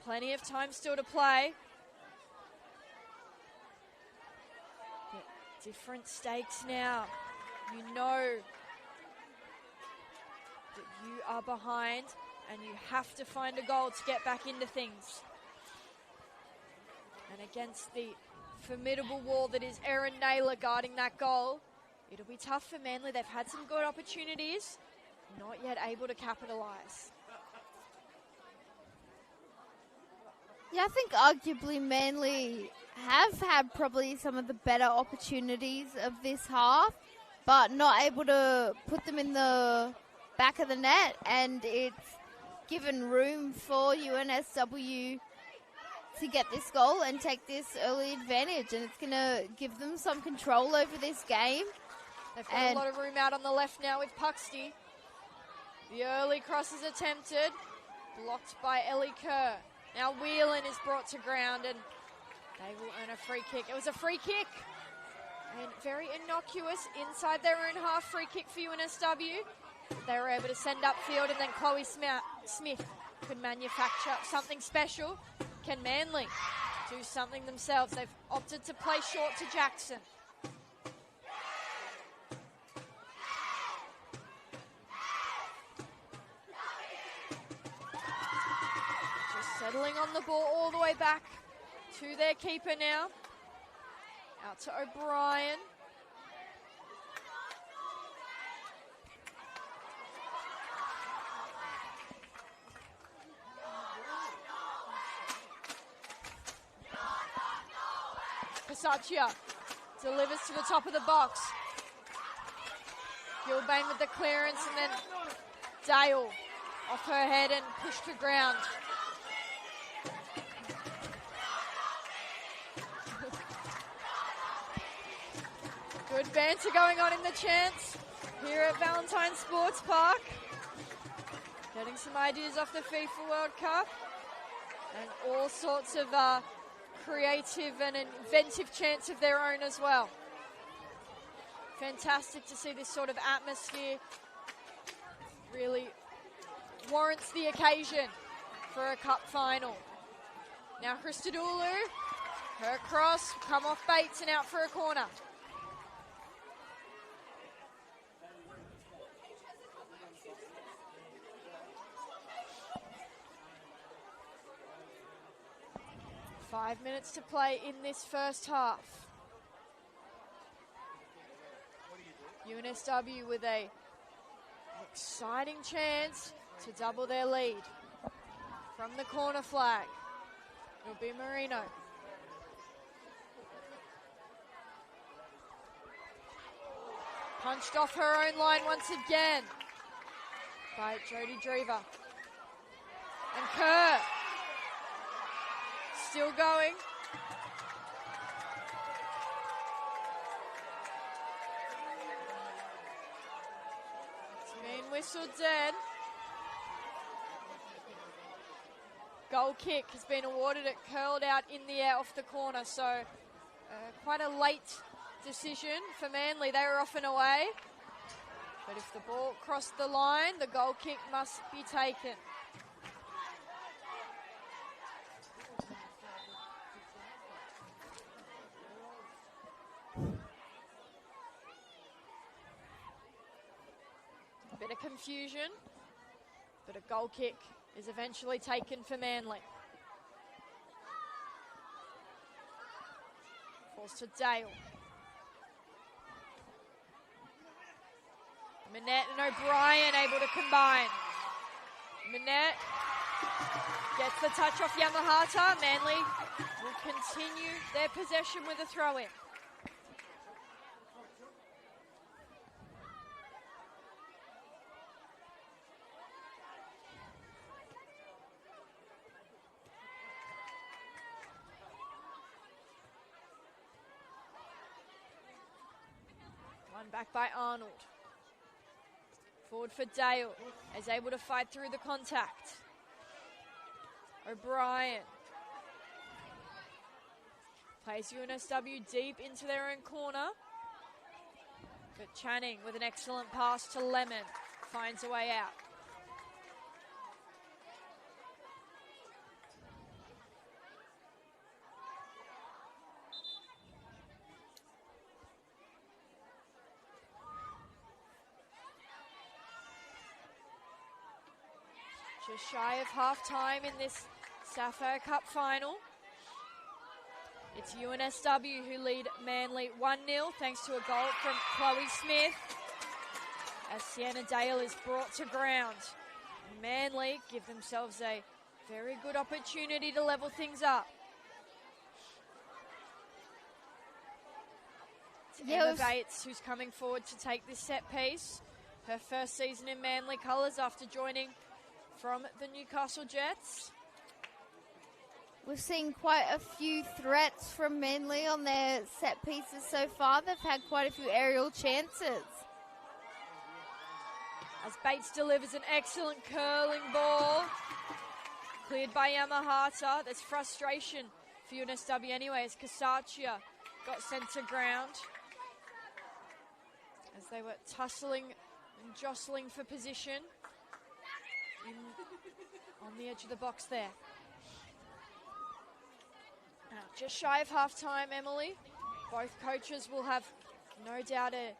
Plenty of time still to play. But different stakes now. You know that you are behind and you have to find a goal to get back into things. And against the formidable wall that is Erin Naylor guarding that goal, it'll be tough for Manly. They've had some good opportunities, not yet able to capitalise. Yeah, I think arguably Manly have had probably some of the better opportunities of this half, but not able to put them in the back of the net, and it's given room for UNSW to get this goal and take this early advantage, and it's going to give them some control over this game. They've got a lot of room out on the left now with Puxty. The early cross is attempted, blocked by Ellie Kerr. Now Whelan is brought to ground and they will earn a free kick. It was a free kick, and very innocuous inside their own half free kick for UNSW. They were able to send upfield, and then Chloe Smith could manufacture something special. Can Manly do something themselves? They've opted to play short to Jackson. Just settling on the ball all the way back to their keeper now. Out to O'Brien. Pasaccia delivers to the top of the box. Gilbane with the clearance, and then Dale off her head and pushed to ground. Good banter going on in the chants here at Valentine Sports Park. Getting some ideas off the FIFA World Cup and all sorts of creative and inventive chants of their own as well. Fantastic to see this sort of atmosphere. Really warrants the occasion for a cup final. Now Christodoulou, her cross, come off Bates and out for a corner. Five minutes to play in this first half. UNSW with an exciting chance to double their lead. From the corner flag, it'll be Marino. Punched off her own line once again by Jodie Drever. And Kerr still going. It's been whistled dead. Goal kick has been awarded. It curled out in the air off the corner, so quite a late decision for Manly. They were off and away. But if the ball crossed the line, the goal kick must be taken. A bit of confusion, but a goal kick is eventually taken for Manly. Falls to Dale. Manette and O'Brien able to combine. Manette gets the touch off Yamahata. Manly will continue their possession with a throw-in. One back by Arnold. Forward for Dale, is able to fight through the contact. O'Brien plays UNSW deep into their own corner. But Channing with an excellent pass to Lemon finds a way out. Just shy of half-time in this Sapphire Cup final. It's UNSW who lead Manly 1-0 thanks to a goal from Chloe Smith as Sienna Dale is brought to ground. Manly give themselves a very good opportunity to level things up. It's Emma Bates who's coming forward to take this set piece. Her first season in Manly colours after joining from the Newcastle Jets. We've seen quite a few threats from Manly on their set pieces so far. They've had quite a few aerial chances. As Bates delivers an excellent curling ball. Cleared by Yamahata. There's frustration for UNSW anyway as Casaccia got sent to ground. As they were tussling and jostling for position on the edge of the box there. Now, just shy of half-time, Emily. Both coaches will have no doubt a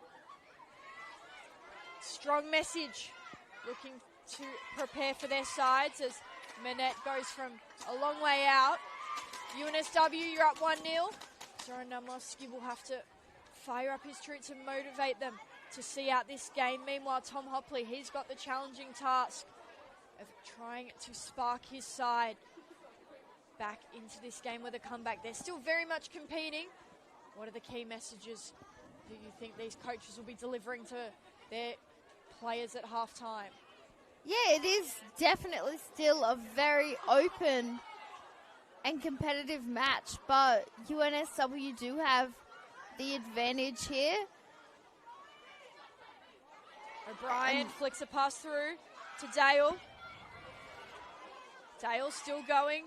strong message looking to prepare for their sides as Manette goes from a long way out. UNSW, you're up 1-0. Zoran Namlowski will have to fire up his troops and motivate them to see out this game. Meanwhile, Tom Hopley, he's got the challenging task of trying to spark his side back into this game with a comeback. They're still very much competing. What are the key messages do you think these coaches will be delivering to their players at halftime? Yeah, it is definitely still a very open and competitive match, but UNSW do have the advantage here. O'Brien flicks a pass through to Dale. Dale still going.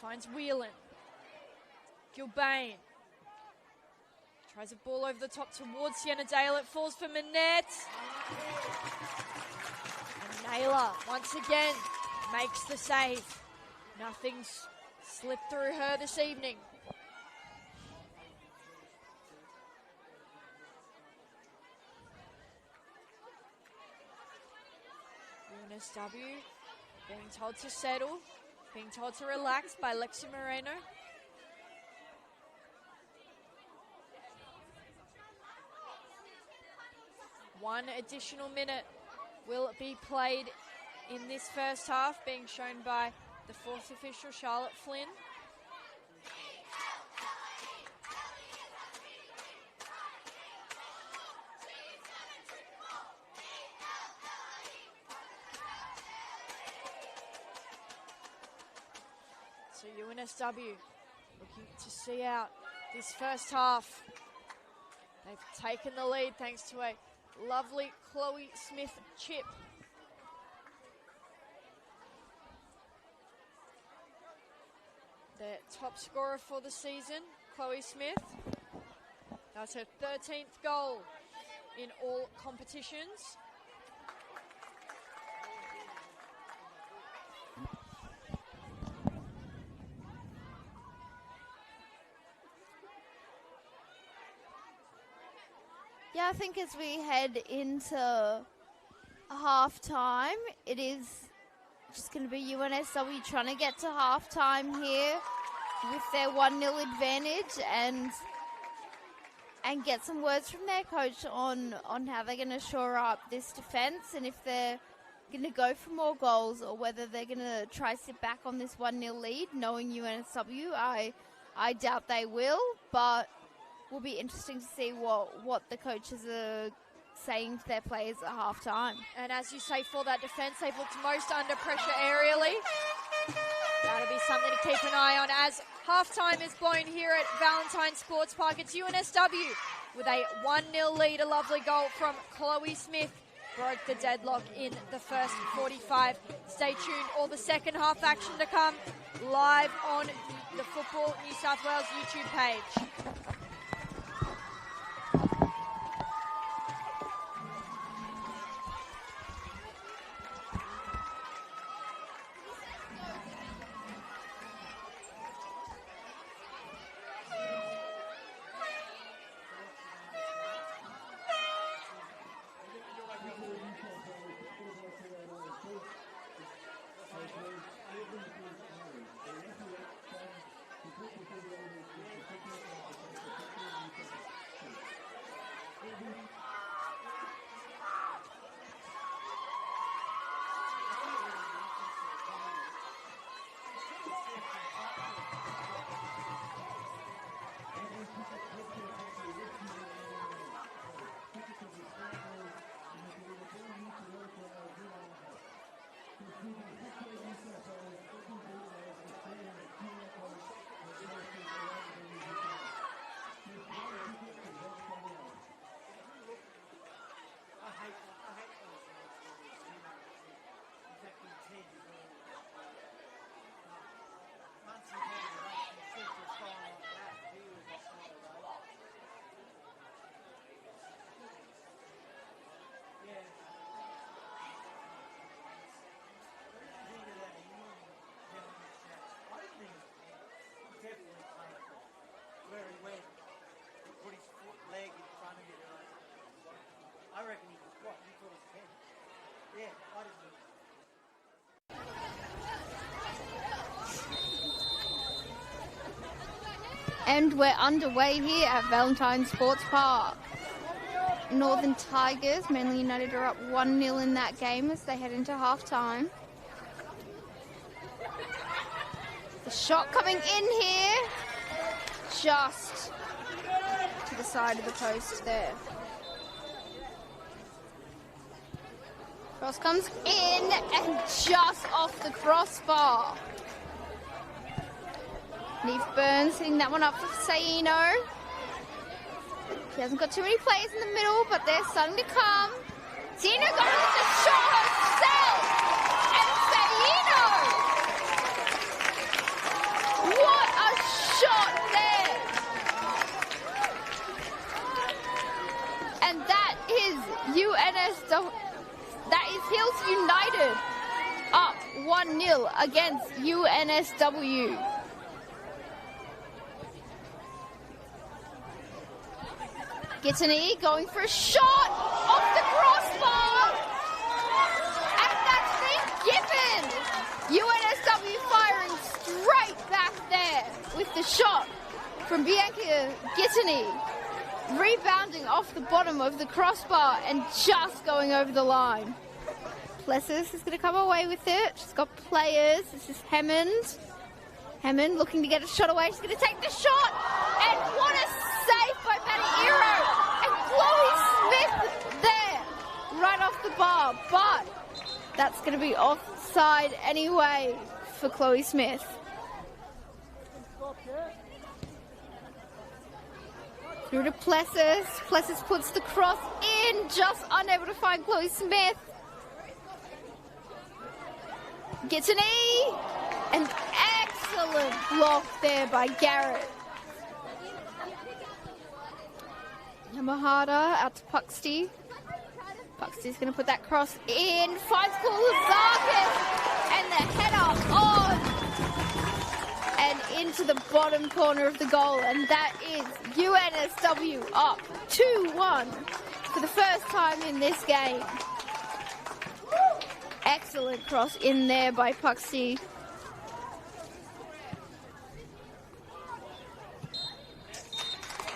Finds Whelan. Gilbane. Tries a ball over the top towards Sienna Dale. It falls for Manette. And Naylor once again makes the save. Nothing's slipped through her this evening. UNSW being told to settle, being told to relax by Lexi Moreno. One additional minute will be played in this first half, being shown by the fourth official, Charlotte Flynn. So UNSW looking to see out this first half. They've taken the lead thanks to a lovely Chloe Smith chip. Their top scorer for the season, Chloe Smith. That's her 13th goal in all competitions. Yeah, I think as we head into half-time, it is just going to be UNSW trying to get to half-time here with their 1-0 advantage and get some words from their coach on how they're going to shore up this defence and if they're going to go for more goals or whether they're going to try sit back on this 1-0 lead. Knowing UNSW, I doubt they will, but will be interesting to see what the coaches are saying to their players at half-time. And as you say, for that defence, they've looked most under pressure aerially. That'll be something to keep an eye on as half-time is blown here at Valentine Sports Park. It's UNSW with a 1-0 lead. A lovely goal from Chloe Smith broke the deadlock in the first 45. Stay tuned. All the second half action to come live on the Football New South Wales YouTube page. Where he went, he put his leg in front of it. I reckon he was what? He thought it was 10. Yeah, I didn't. And we're underway here at Valentine Sports Park. Northern Tigers, Manly United are up 1-0 in that game as they head into half-time. The shot coming in here, just to the side of the post there. Cross comes in and just off the crossbar. Neve Burns hitting that one up for Saino. He hasn't got too many players in the middle, but they're starting to come. Saino got it with the shot herself! And Saino! What a shot there! And that is UNSW. That is Hills United up 1-0 against UNSW. Gittany going for a shot off the crossbar, and that's been given. UNSW firing straight back there with the shot from Bianca Gittany, rebounding off the bottom of the crossbar and just going over the line. Plessis is going to come away with it. She's got players. This is Hammond. Hammond looking to get a shot away. She's going to take the shot, and what a save by Maddie Ero, and Chloe Smith there, right off the bar, but that's going to be offside anyway for Chloe Smith. Through to Plessis. Plessis puts the cross in, just unable to find Chloe Smith. Gittany, an excellent block there by Garrett. Yamahata out to Puxty. Puxty's going to put that cross in. Finds Koulazakis. And the header on. And into the bottom corner of the goal. And that is UNSW up 2-1 for the first time in this game. Excellent cross in there by Puxty.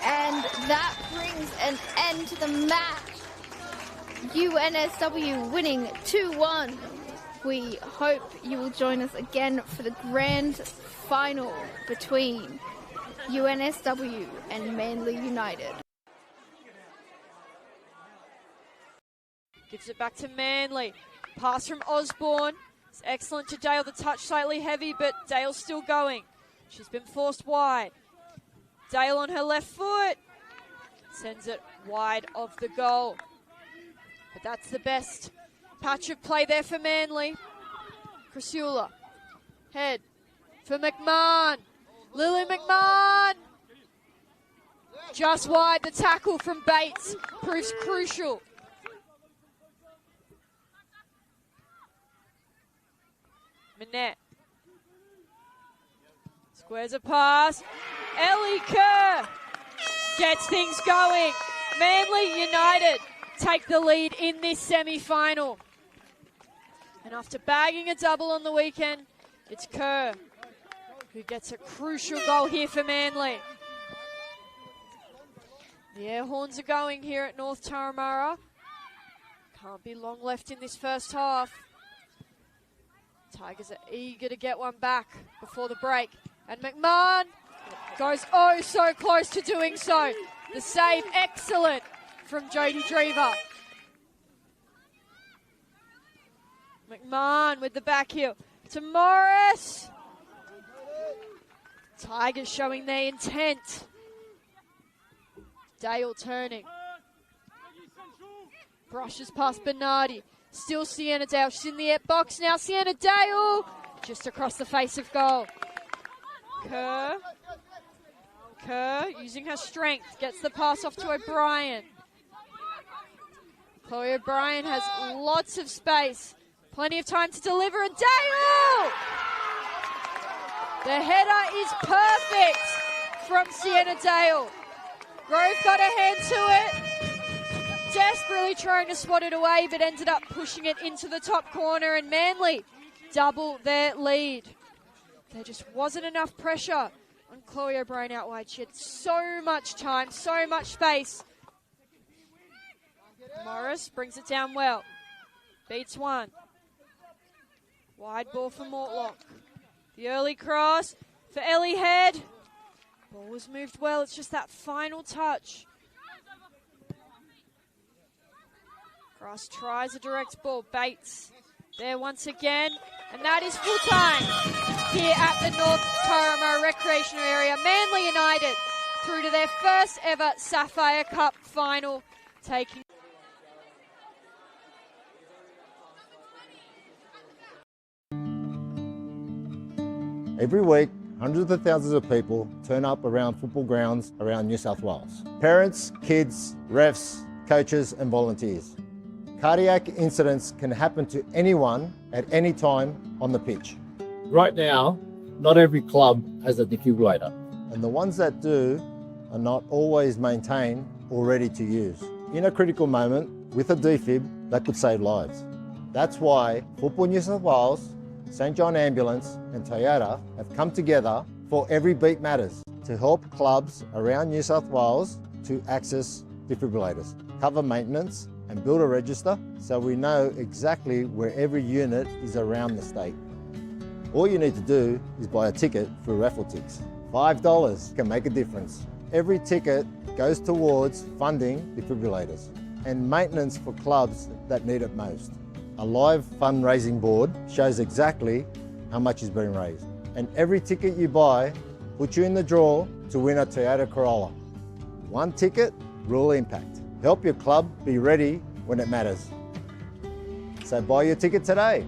And that brings an end to the match. UNSW winning 2-1. We hope you will join us again for the grand final between UNSW and Manly United. Gives it back to Manly. Pass from Osborne. It's excellent to Dale. The touch slightly heavy, but Dale's still going. She's been forced wide. Dale on her left foot. Sends it wide of the goal. But that's the best patch of play there for Manly. Crisula. Head for McMahon. Lily McMahon. Just wide. The tackle from Bates proves crucial. Manette. Squares a pass. Ellie Kerr gets things going. Manly United take the lead in this semi-final. And after bagging a double on the weekend, it's Kerr who gets a crucial goal here for Manly. The air horns are going here at North Turramurra. Can't be long left in this first half. Tigers are eager to get one back before the break. And McMahon goes oh so close to doing so. The save excellent from Jodie Drever. McMahon with the back heel to Morris. Tigers showing their intent. Dale turning. Brushes past Bernardi. Still Sienna Dale. She's in the box now. Sienna Dale just across the face of goal. Kerr using her strength. Gets the pass off to O'Brien. Chloe O'Brien has lots of space. Plenty of time to deliver. And Dale! The header is perfect from Sienna Dale. Grove got her hand to it. Desperately trying to swat it away, but ended up pushing it into the top corner, and Manly double their lead. There just wasn't enough pressure on Chloe O'Brien out wide. She had so much time, so much space. Morris brings it down well. Beats one. Wide ball for Mortlock. The early cross for Ellie Head. Ball was moved well. It's just that final touch. Cross tries a direct ball. Bates there once again. And that is full time here at the North Turramurra Recreational Area. Manly United through to their first ever Sapphire Cup final. Taking Every week, hundreds of thousands of people turn up around football grounds around New South Wales. Parents, kids, refs, coaches and volunteers. Cardiac incidents can happen to anyone at any time on the pitch. Right now, not every club has a defibrillator. And the ones that do are not always maintained or ready to use. In a critical moment, with a defib, that could save lives. That's why Football New South Wales, St John Ambulance and Toyota have come together for Every Beat Matters to help clubs around New South Wales to access defibrillators, cover maintenance and build a register so we know exactly where every unit is around the state. All you need to do is buy a ticket through Raffletix. $5 can make a difference. Every ticket goes towards funding defibrillators and maintenance for clubs that need it most. A live fundraising board shows exactly how much is being raised. And every ticket you buy puts you in the draw to win a Toyota Corolla. One ticket, real impact. Help your club be ready when it matters. So buy your ticket today.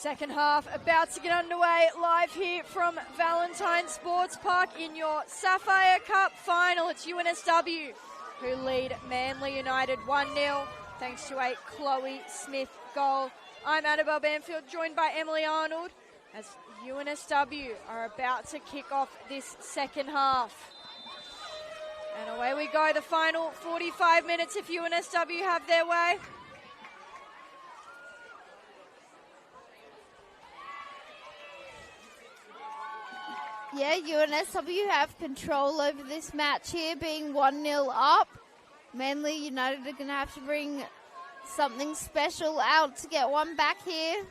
Second half about to get underway live here from Valentine Sports Park in your Sapphire Cup final. It's UNSW who lead Manly United 1-0 thanks to a Chloe Smith goal. I'm Annabelle Banfield, joined by Emily Arnold as UNSW are about to kick off this second half. And away we go, the final 45 minutes if UNSW have their way. Yeah, UNSW have control over this match here, being 1-0 up. Manly United are going to have to bring something special out to get one back here.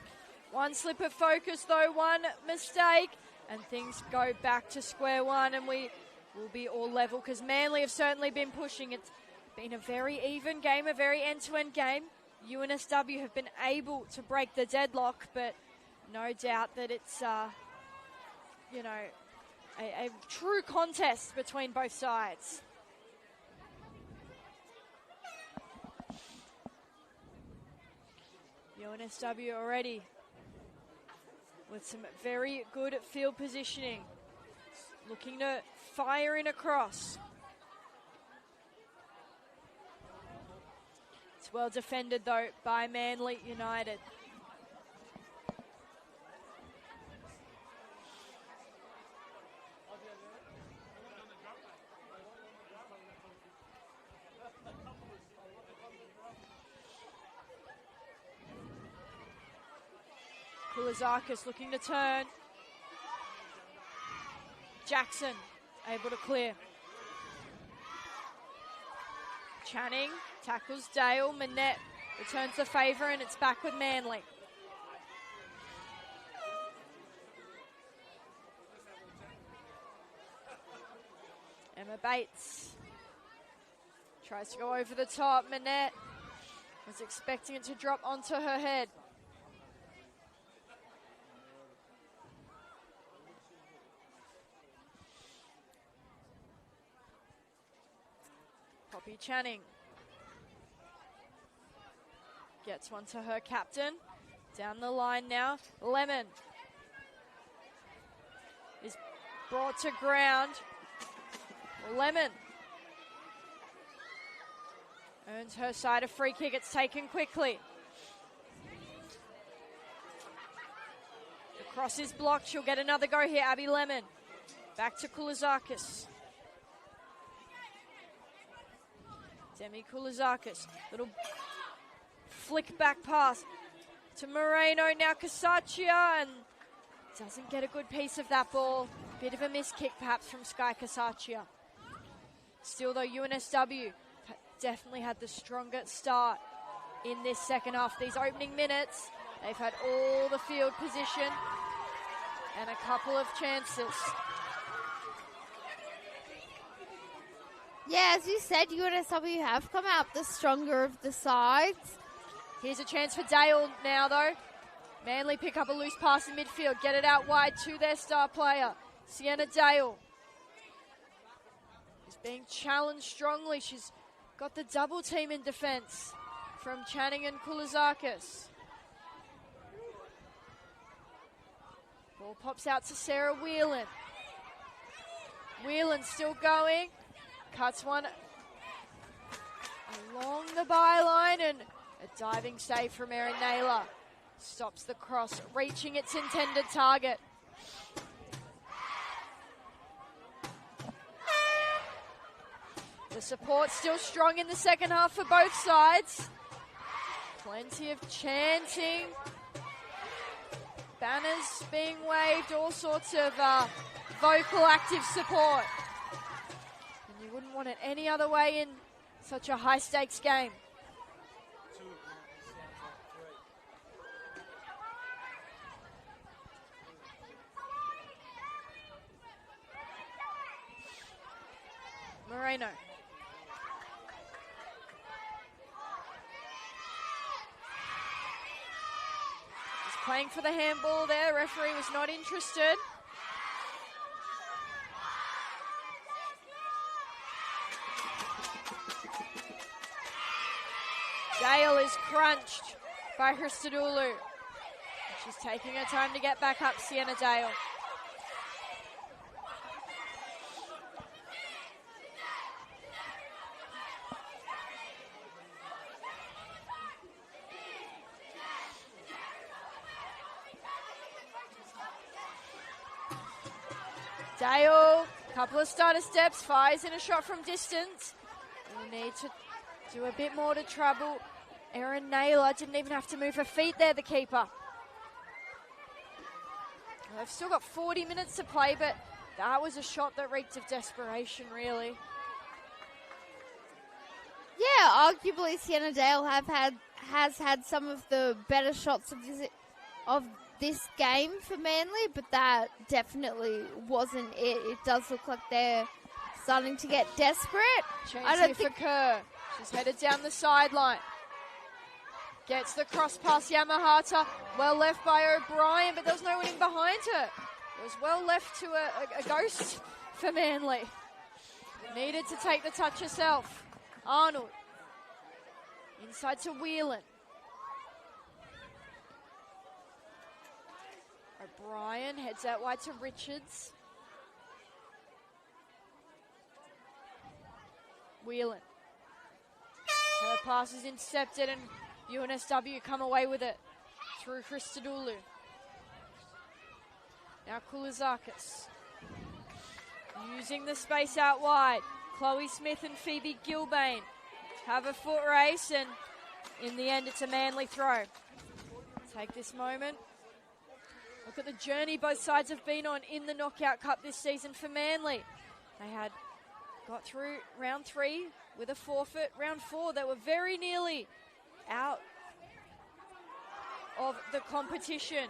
One slip of focus though, one mistake, and things go back to square one, and we will be all level because Manly have certainly been pushing. It's been a very even game, a very end-to-end game. UNSW have been able to break the deadlock, but no doubt that it's, a true contest between both sides. UNSW already with some very good field positioning, looking to fire in across. It's well defended though by Manly United. Kulizakis looking to turn. Jackson able to clear. Channing tackles Dale. Manette returns the favour, and it's back with Manly. Emma Bates tries to go over the top. Manette was expecting it to drop onto her head. Poppy Channing gets one to her captain. Down the line now. Lemon is brought to ground. Lemon earns her side a free kick. It's taken quickly. The cross is blocked. She'll get another go here. Abby Lemon. Back to Kulizakis. Demi Kulizakis, little flick back pass to Moreno. Now Casaccia, and doesn't get a good piece of that ball. Bit of a miss kick perhaps from Sky Casaccia. Still though, UNSW definitely had the stronger start in this second half. These opening minutes, they've had all the field position and a couple of chances. Yeah, as you said, UNSW have come out the stronger of the sides. Here's a chance for Dale now, though. Manly pick up a loose pass in midfield, get it out wide to their star player, Sienna Dale. Is being challenged strongly. She's got the double team in defence from Channing and Kulizakis. Ball pops out to Sarah Whelan. Whelan still going. Cuts one along the byline, and a diving save from Erin Naylor stops the cross, reaching its intended target. The support still strong in the second half for both sides. Plenty of chanting, banners being waved, all sorts of vocal active support. You wouldn't want it any other way in such a high-stakes game. Moreno. He's playing for the handball there. Referee was not interested. Dale is crunched by Christodoulou. She's taking her time to get back up, Sienna Dale. Dale, couple of starter steps, fires in a shot from distance. We'll need to do a bit more to trouble Erin Naylor. Didn't even have to move her feet there, the keeper. Well, they've still got 40 minutes to play, but that was a shot that reeked of desperation, really. Yeah, arguably Sienna Dale has had some of the better shots of this game for Manly, but that definitely wasn't it. It does look like they're starting to get desperate. Chance here for Kerr. She's headed down the sideline. Gets the cross pass, Yamahata. Well left by O'Brien, but there was no winning behind her. It was well left to a ghost for Manly. Needed to take the touch herself. Arnold. Inside to Whelan. O'Brien heads out wide to Richards. Whelan. Her pass is intercepted and UNSW come away with it through Christodoulou. Now Koulizakis. Using the space out wide. Chloe Smith and Phoebe Gilbane have a foot race, and in the end it's a Manly throw. Take this moment. Look at the journey both sides have been on in the Knockout Cup this season for Manly. They had got through round 3 with a forfeit. Round 4, they were very nearly out of the competition.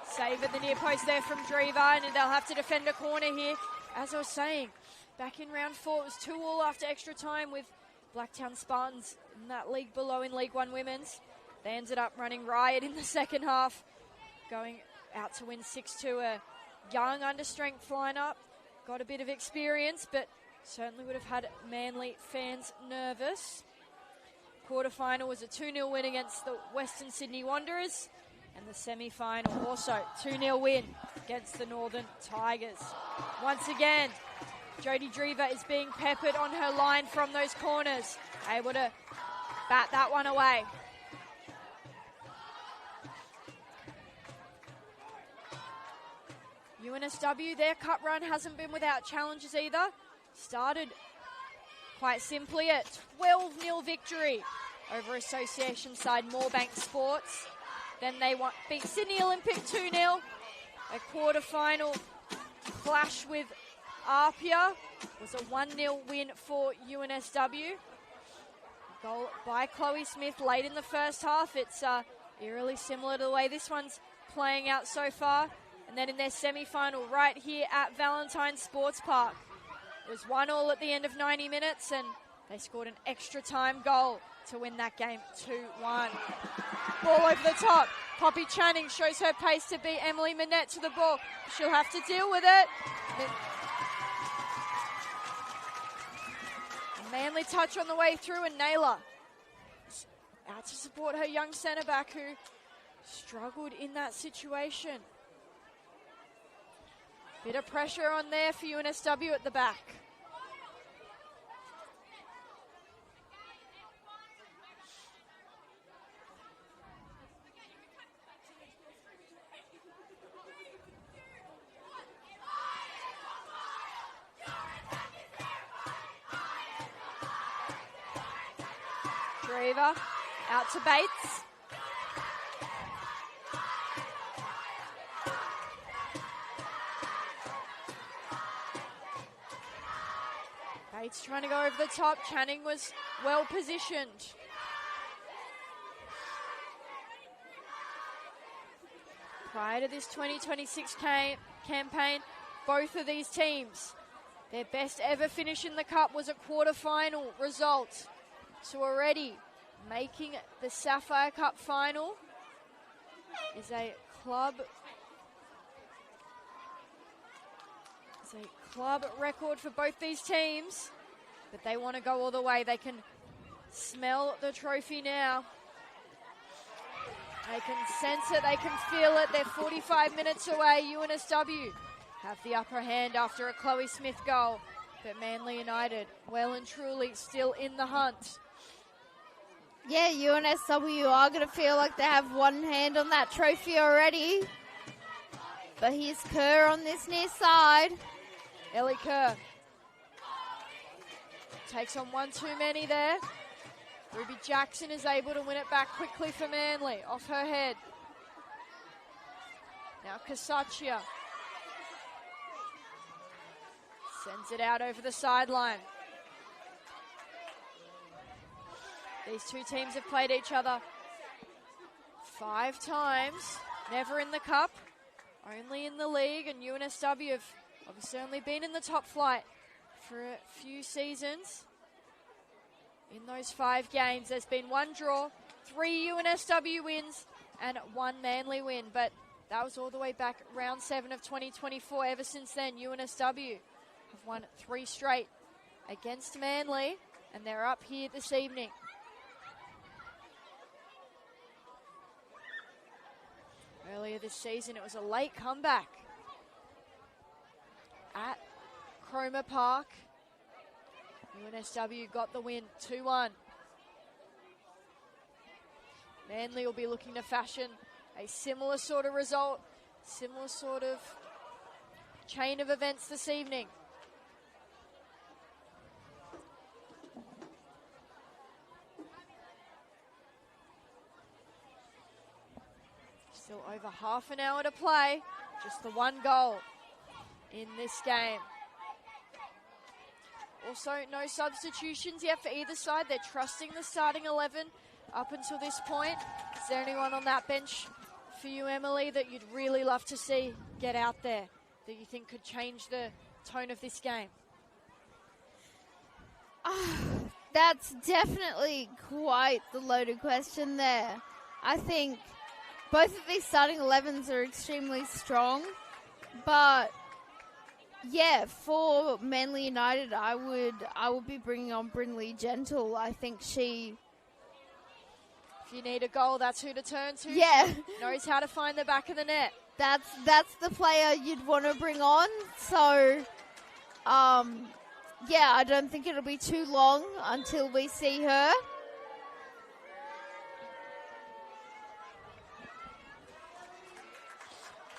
Save at the near post there from Drever, and they'll have to defend a corner here. As I was saying, back in round 4, it was 2-2 after extra time with Blacktown Spartans in that league below in League 1 Women's. They ended up running riot in the second half, going out to win 6-2. A young understrength lineup, got a bit of experience, but certainly would have had Manly fans nervous. Quarterfinal was a 2-0 win against the Western Sydney Wanderers, and the semi-final also 2-0 win against the Northern Tigers. Once again, Jodie Drever is being peppered on her line from those corners, able to bat that one away. UNSW, their cup run hasn't been without challenges either. Started quite simply a 12-0 victory over association side Moorebank Sports. Then they beat Sydney Olympic 2-0. A quarter-final clash with Apia was a 1-0 win for UNSW. Goal by Chloe Smith late in the first half. It's eerily similar to the way this one's playing out so far. And then in their semi-final right here at Valentine Sports Park, it was 1-1 at the end of 90 minutes, and they scored an extra time goal to win that game 2-1. Ball over the top. Poppy Channing shows her pace to beat Emily Manette to the ball. She'll have to deal with it. Manly touch on the way through, and Naylor out to support her young centre back who struggled in that situation. Bit of pressure on there for UNSW at the back. Drever out to Bates. Bates trying to go over the top. Channing was well positioned. Prior to this 2026 campaign, both of these teams, their best ever finish in the Cup was a quarter-final result. So already making the Sapphire Cup final is a club record for both these teams, but they want to go all the way. They can smell the trophy now. They can sense it, they can feel it. They're 45 minutes away. UNSW have the upper hand after a Chloe Smith goal. But Manly United, well and truly, still in the hunt. Yeah, UNSW are going to feel like they have one hand on that trophy already. But here's Kerr on this near side. Ellie Kerr takes on one too many there. Ruby Jackson is able to win it back quickly for Manly, off her head. Now Kasachia sends it out over the sideline. These two teams have played each other 5 times, never in the cup, only in the league, and UNSW have obviously only been in the top flight for a few seasons. In those 5 games, there's been 1 draw, 3 UNSW wins, and 1 Manly win. But that was all the way back round 7 of 2024. Ever since then, UNSW have won 3 straight against Manly, and they're up here this evening. Earlier this season, it was a late comeback at Cromer Park. UNSW got the win, 2-1. Manly will be looking to fashion a similar sort of result, similar sort of chain of events this evening. Still over half an hour to play, just the 1 goal in this game. Also, no substitutions yet for either side. They're trusting the starting 11 up until this point. Is there anyone on that bench for you, Emily, that you'd really love to see get out there, that you think could change the tone of this game? That's definitely quite the loaded question there. I think both of these starting 11s are extremely strong, but yeah, for Manly United, I would be bringing on Brynlee Gentle. I think she... If you need a goal, that's who to turn to. Yeah. Knows how to find the back of the net. That's the player you'd want to bring on. So, yeah, I don't think it'll be too long until we see her.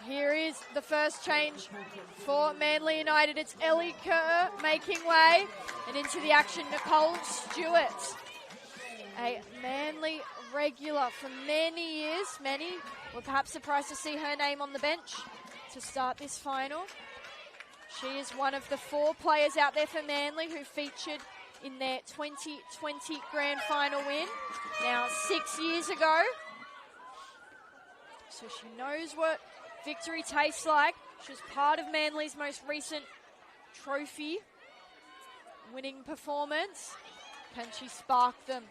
Here is the first change for Manly United. It's Ellie Kerr making way, and into the action, Nicole Stewart. A Manly regular for many years. Many were perhaps surprised to see her name on the bench to start this final. She is one of the 4 players out there for Manly who featured in their 2020 grand final win, now 6 years ago. So she knows what victory tastes like. She was part of Manly's most recent trophy winning performance. Can she spark them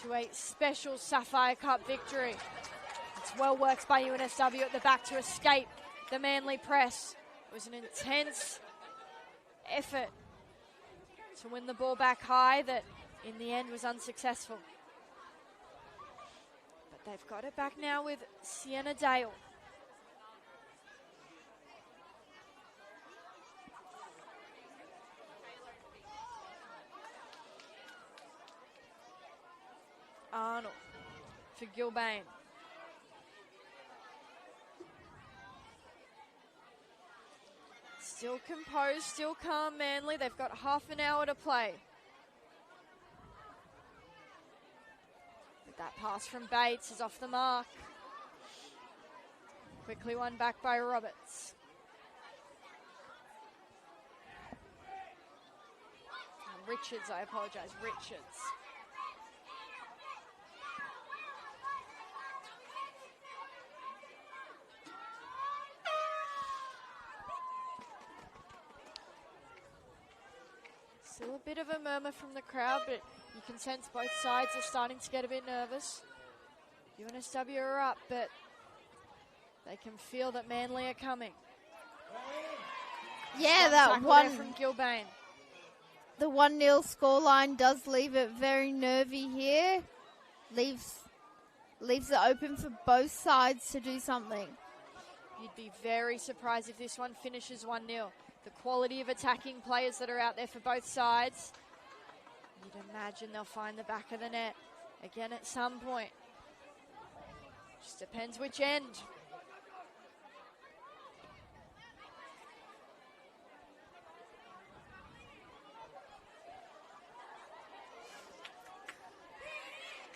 to a special Sapphire Cup victory? It's well worked by UNSW at the back to escape the Manly press. It was an intense effort to win the ball back high that in the end was unsuccessful. But they've got it back now with Sienna Dale. Arnold for Gilbane. Still composed, still calm, Manly. They've got half an hour to play. But that pass from Bates is off the mark. Quickly won back by Roberts. Richards, I apologise, Richards. Still a bit of a murmur from the crowd, but you can sense both sides are starting to get a bit nervous. UNSW are up, but they can feel that Manly are coming. Yeah, that one from Gilbane. The 1-0 scoreline does leave it very nervy here. Leaves leaves it open for both sides to do something. You'd be very surprised if this one finishes 1-0. The quality of attacking players that are out there for both sides. You'd imagine they'll find the back of the net again at some point. Just depends which end.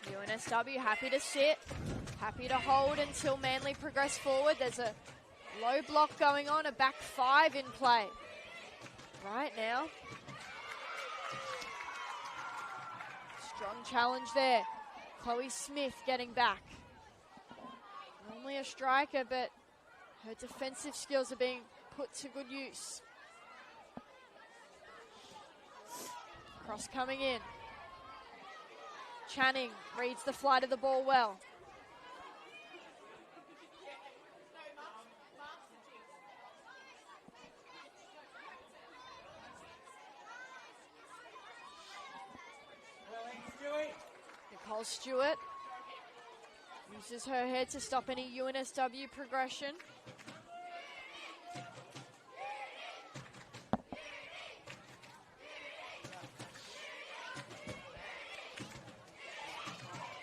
UNSW happy to sit, happy to hold until Manly progress forward. There's a low block going on, a back 5 in play right now. Strong challenge there. Chloe Smith getting back. Normally a striker, but her defensive skills are being put to good use. Cross coming in. Channing reads the flight of the ball well. Nicole Stewart uses her head to stop any UNSW progression.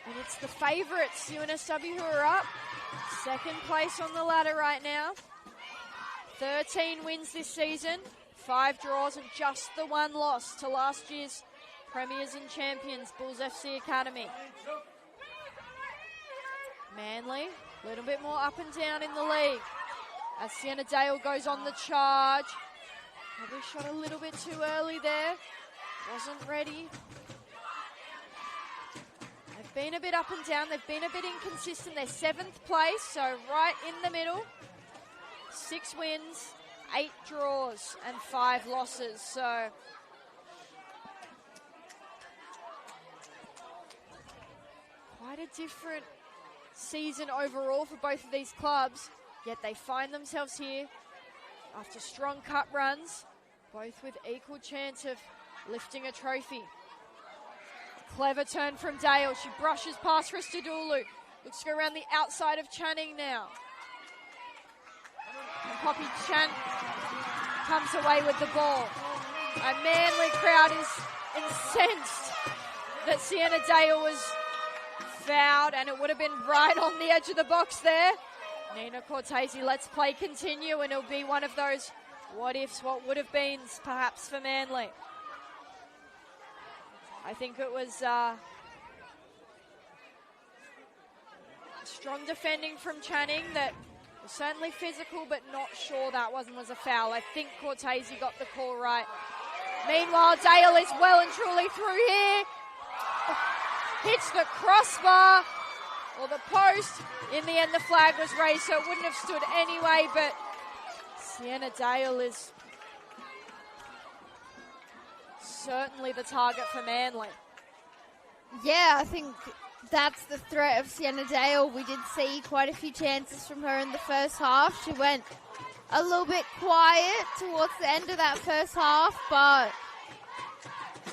And it's the favourites, UNSW, who are up. Second place on the ladder right now. 13 wins this season, 5 draws and just the 1 loss to last year's Premiers and Champions, Bulls FC Academy. Manly, a little bit more up and down in the league. As Sienna Dale goes on the charge. Probably shot a little bit too early there. Wasn't ready. They've been a bit up and down. They've been a bit inconsistent. They're 7th place, so right in the middle. 6 wins, 8 draws and 5 losses. So quite a different season overall for both of these clubs, yet they find themselves here after strong cup runs, both with equal chance of lifting a trophy. Clever turn from Dale. She brushes past Christodoulou. Looks to go around the outside of Channing now. And Poppy Chan comes away with the ball. A Manly crowd is incensed that Sienna Dale was fouled, and it would have been right on the edge of the box there. Nina Cortese lets play continue, and it'll be one of those what ifs, what would have beens perhaps for Manly. I think it was strong defending from Channing that was certainly physical, but not sure that was a foul. I think Cortese got the call right. Meanwhile, Dale is well and truly through here. Hits the crossbar or the post. In the end, the flag was raised, so it wouldn't have stood anyway, but Sienna Dale is certainly the target for Manly. Yeah, I think that's the threat of Sienna Dale. We did see quite a few chances from her in the first half. She went a little bit quiet towards the end of that first half, but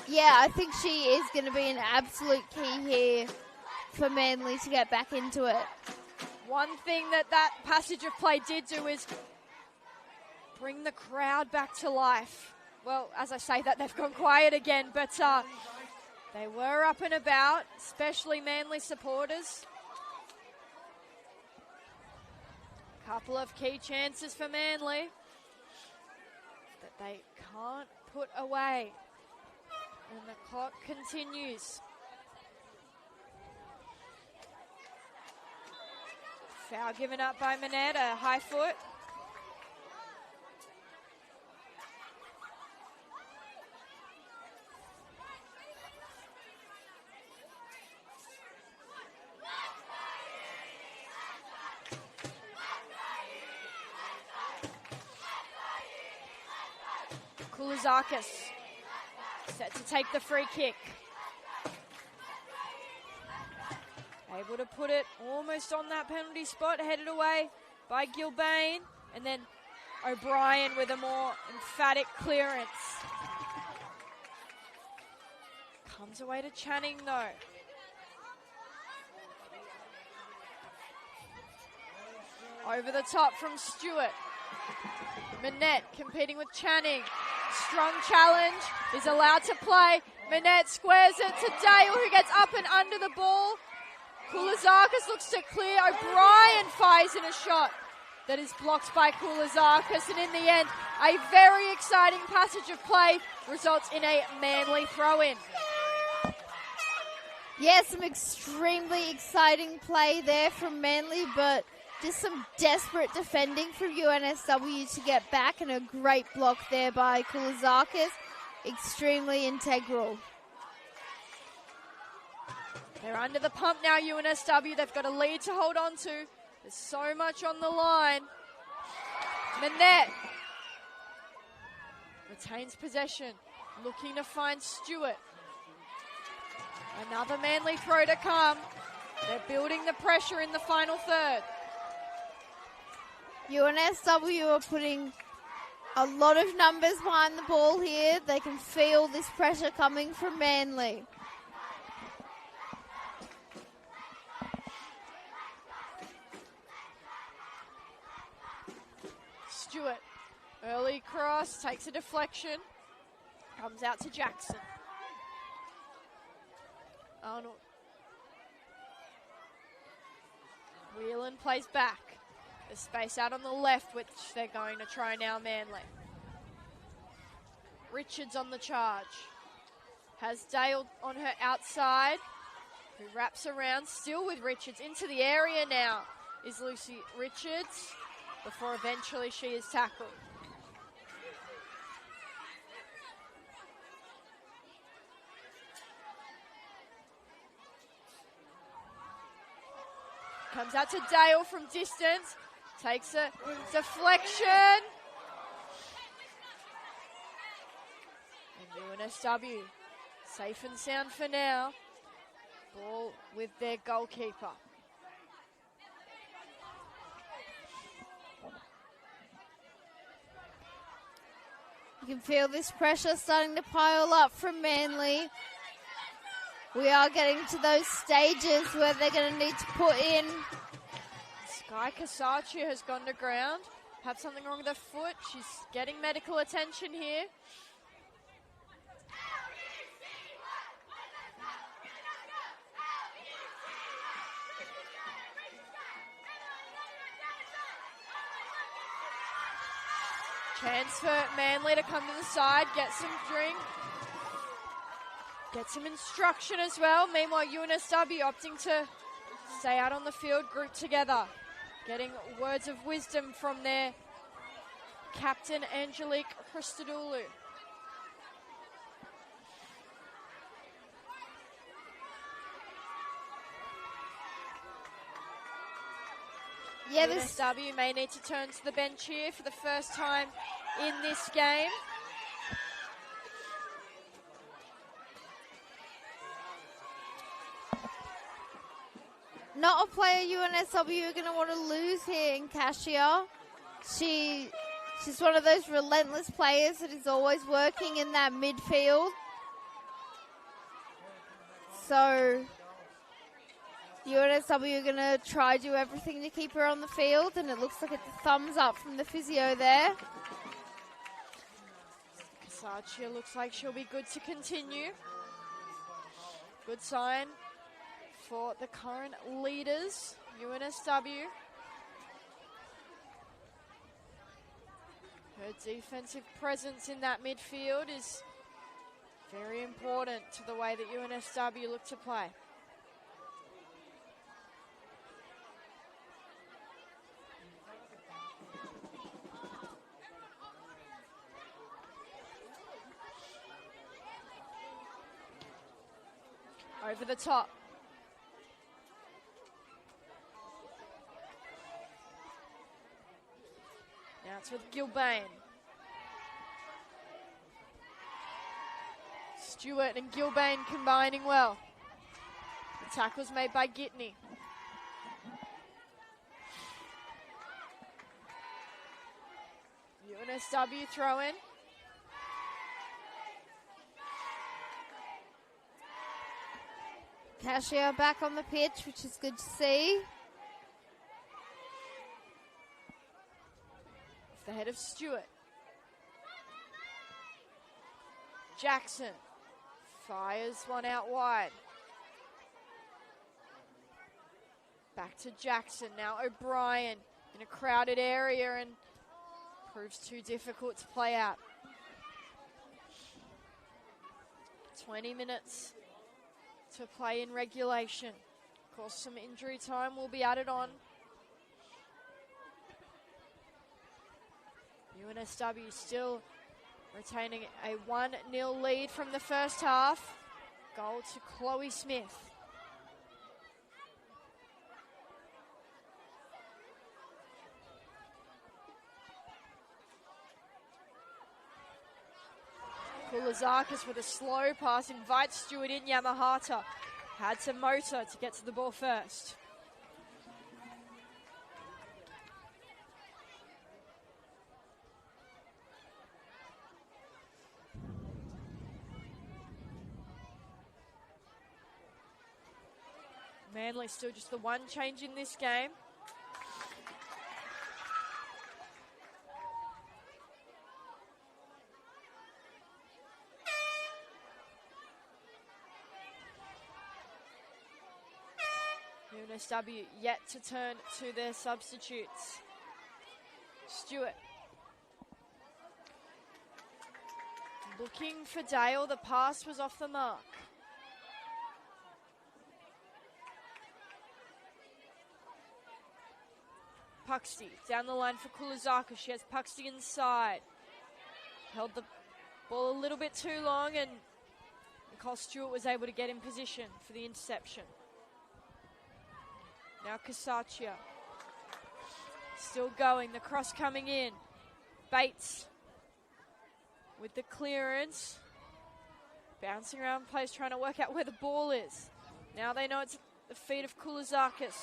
yeah, I think she is going to be an absolute key here for Manly to get back into it. One thing that passage of play did do is bring the crowd back to life. Well, as I say that, they've gone quiet again, but they were up and about, especially Manly supporters. Couple of key chances for Manly that they can't put away. And the clock continues. Foul given up by Manette, a high foot. Koulizakis set to take the free kick. Able to put it almost on that penalty spot, headed away by Gilbane, and then O'Brien with a more emphatic clearance. Comes away to Channing though. Over the top from Stewart. Manette competing with Channing. Strong challenge, is allowed to play. Manette squares it to Dale, who gets up and under the ball. Koulizakis looks to clear. O'Brien fires in a shot that is blocked by Koulizakis. And in the end, a very exciting passage of play results in a Manly throw-in. Yeah, some extremely exciting play there from Manly, but just some desperate defending from UNSW to get back, and a great block there by Koulizakis. Extremely integral. They're under the pump now, UNSW. They've got a lead to hold on to. There's so much on the line. Manette retains possession, looking to find Stewart. Another Manly throw to come. They're building the pressure in the final third. UNSW are putting a lot of numbers behind the ball here. They can feel this pressure coming from Manly. Stewart, early cross, takes a deflection, comes out to Jackson. Arnold. Whelan plays back. The space out on the left, which they're going to try now, Manly. Richards on the charge. Has Dale on her outside, who wraps around, still with Richards. Into the area now is Lucy Richards, before eventually she is tackled. Comes out to Dale from distance. Takes a deflection. And UNSW safe and sound for now. Ball with their goalkeeper. You can feel this pressure starting to pile up from Manly. We are getting to those stages where they're going to need to put in. Sky Kasachi has gone to ground. Perhaps something wrong with her foot. She's getting medical attention here. Chance for Manly to come to the side, get some drink, get some instruction as well. Meanwhile, UNSW opting to stay out on the field, grouped together, getting words of wisdom from their captain, Angelique Christodoulou. Yeah, UNSW may need to turn to the bench here for the first time in this game. Not a player UNSW are going to want to lose here in Cashier. She's one of those relentless players that is always working in that midfield. So UNSW are going to try to do everything to keep her on the field, and it looks like it's a thumbs up from the physio there. Kasachi looks like she'll be good to continue. Good sign for the current leaders, UNSW. Her defensive presence in that midfield is very important to the way that UNSW look to play. Over the top. Now it's with Gilbane. Stewart and Gilbane combining well. The tackle's made by Gitney. UNSW throw in. Cashier back on the pitch, which is good to see. the head of Stewart. Jackson fires one out wide. Back to Jackson, now O'Brien in a crowded area and proves too difficult to play out. 20 minutes to play in regulation. Of course, some injury time will be added on. UNSW still retaining a 1-0 lead from the first half. Goal to Chloe Smith. Kulazakis with a slow pass invites Stewart in. Yamahata had to motor to get to the ball first. Manly still just the one change in this game. UNSW yet to turn to their substitutes. Stewart. Looking for Dale, the pass was off the mark. Puxty down the line for Kulazaka. She has Puxty inside. Held the ball a little bit too long and Nicole Stewart was able to get in position for the interception. Now Casaccia. Still going, the cross coming in. Bates with the clearance. Bouncing around plays, trying to work out where the ball is. Now they know it's at the feet of Kulazakis.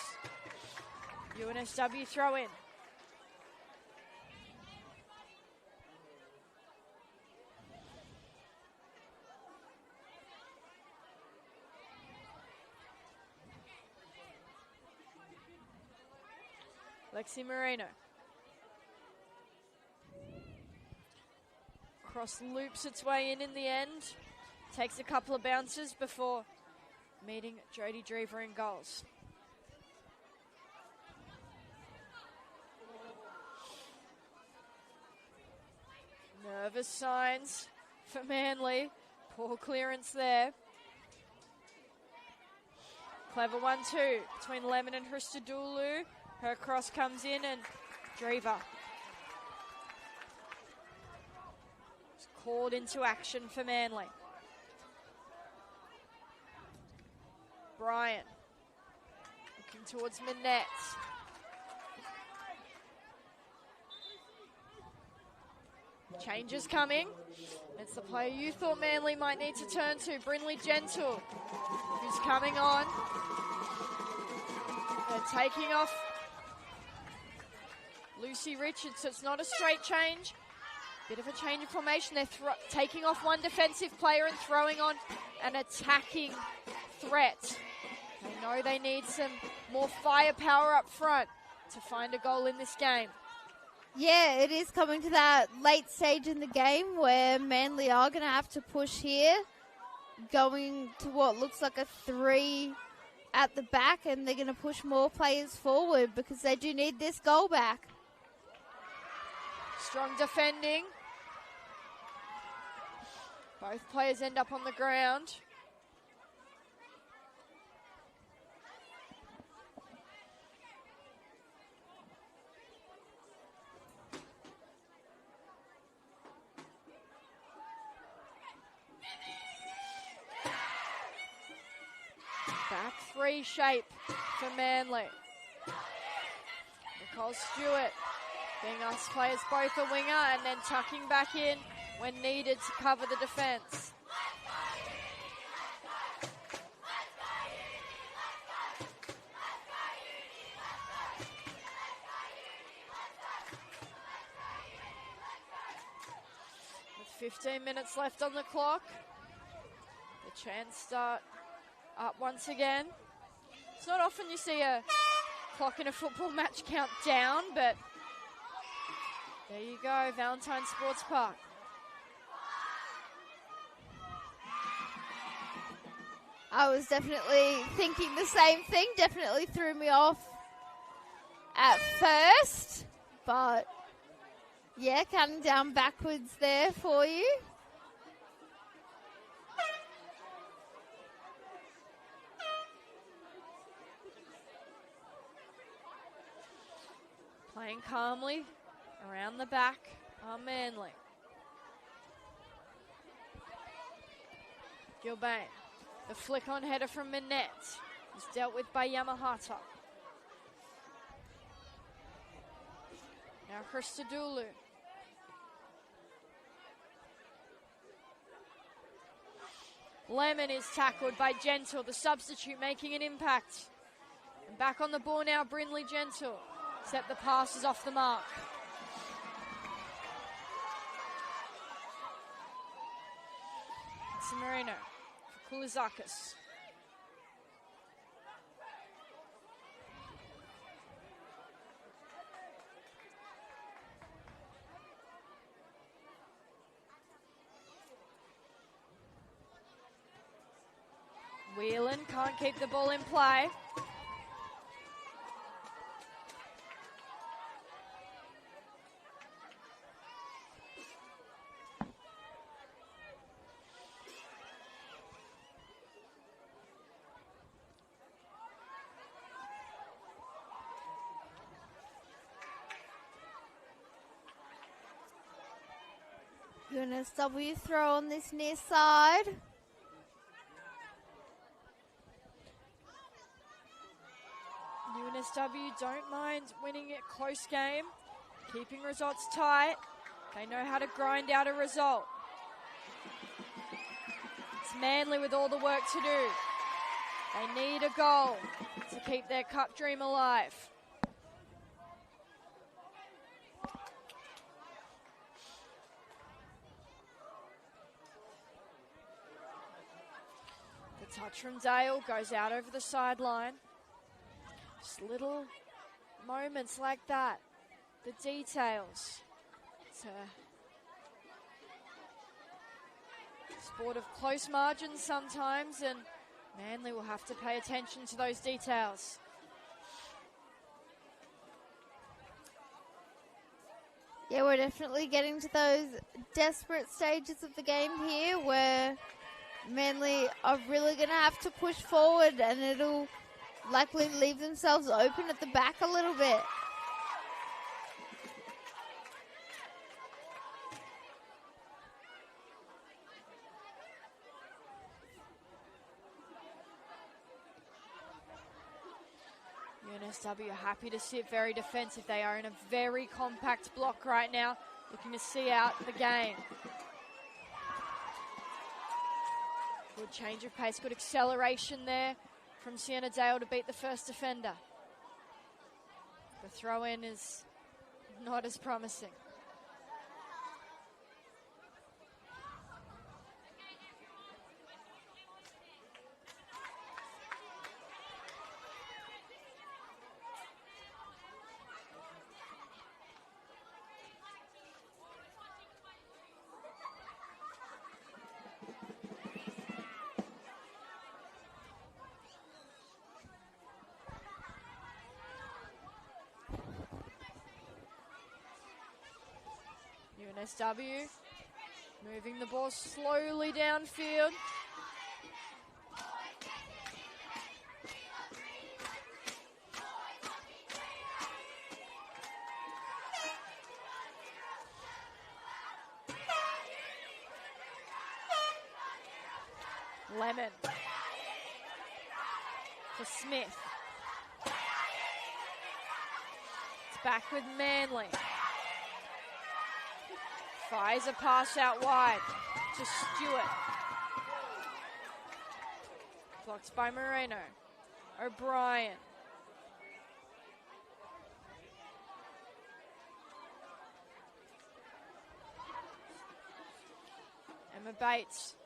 UNSW throw in. Lexi Moreno. Cross loops its way in the end. Takes a couple of bounces before meeting Jodie Drever in goals. Nervous signs for Manly. Poor clearance there. Clever 1-2 between Lemon and Christodoulou. Her cross comes in and Drever is called into action for Manly. Bryant looking towards Manette. Changes coming. It's the player you thought Manly might need to turn to, Brinley Gentle, who's coming on. They're taking off Lucy Richards, so it's not a straight change. Bit of a change in formation. They're taking off one defensive player and throwing on an attacking threat. They know they need some more firepower up front to find a goal in this game. Yeah, it is coming to that late stage in the game where Manly are going to have to push here, going to what looks like a 3 at the back, and they're going to push more players forward because they do need this goal back. Strong defending. Both players end up on the ground. Back three shape for Manly. Nicole Stewart being asked to play as both a winger and then tucking back in when needed to cover the defence. With 15 minutes left on the clock, the chance start up once again. It's not often you see a clock in a football match count down, but There you go, Valentine Sports Park. I was definitely thinking the same thing. Definitely threw me off at first. But, yeah, counting down backwards there for you. Playing calmly around the back are Manly. Gilbane. The flick on header from Minette is dealt with by Yamahata. Now Christodoulou. Lemon is tackled by Gentle, the substitute making an impact. And back on the ball now, Brindley Gentle. Except the pass is off the mark. It's Moreno for Koulizakis. Whelan can't keep the ball in play. UNSW throw on this near side. UNSW don't mind winning a close game, keeping results tight. They know how to grind out a result. It's Manly with all the work to do. They need a goal to keep their cup dream alive. The touch from Dale goes out over the sideline. Just little moments like that, the details. It's a sport of close margins sometimes, and Manly will have to pay attention to those details. Yeah, we're definitely getting to those desperate stages of the game here where Manly are really going to have to push forward, and it'll likely leave themselves open at the back a little bit. UNSW are happy to sit very defensive. They are in a very compact block right now, looking to see out the game. Good change of pace, good acceleration there from Sienna Dale to beat the first defender. The throw-in is not as promising. UNSW moving the ball slowly downfield. Lemon for Smith. It's back with Manly. Fires a pass out wide to Stewart. Blocked by Moreno. O'Brien. Emma Bates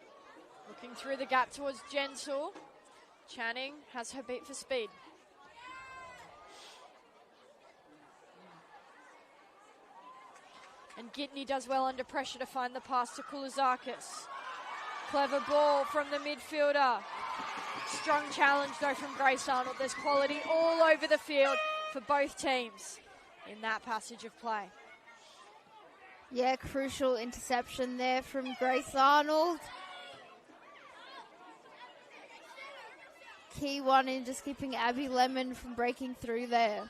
looking through the gap towards Gentle. Channing has her beat for speed. And Gitney does well under pressure to find the pass to Koulizakis. Clever ball from the midfielder. Strong challenge though from Grace Arnold. There's quality all over the field for both teams in that passage of play. Yeah, crucial interception there from Grace Arnold. Key one in just keeping Abby Lemon from breaking through there.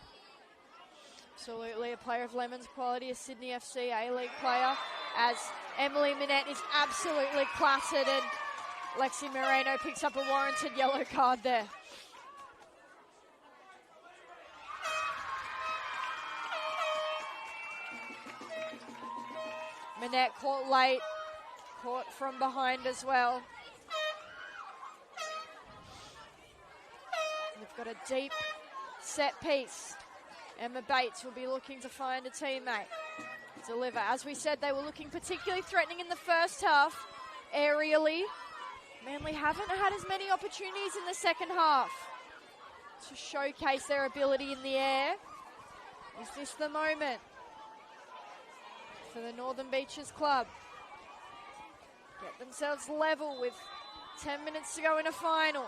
Absolutely a player of Lemon's quality, a Sydney FC A-League player, as Emily Minette is absolutely clattered and Lexi Moreno picks up a warranted yellow card there. Minette caught late, caught from behind as well. They've got a deep set piece. Emma Bates will be looking to find a teammate. Deliver. As we said, they were looking particularly threatening in the first half, aerially. Manly haven't had as many opportunities in the second half to showcase their ability in the air. Is this the moment for the Northern Beaches club? Get themselves level with 10 minutes to go in a final.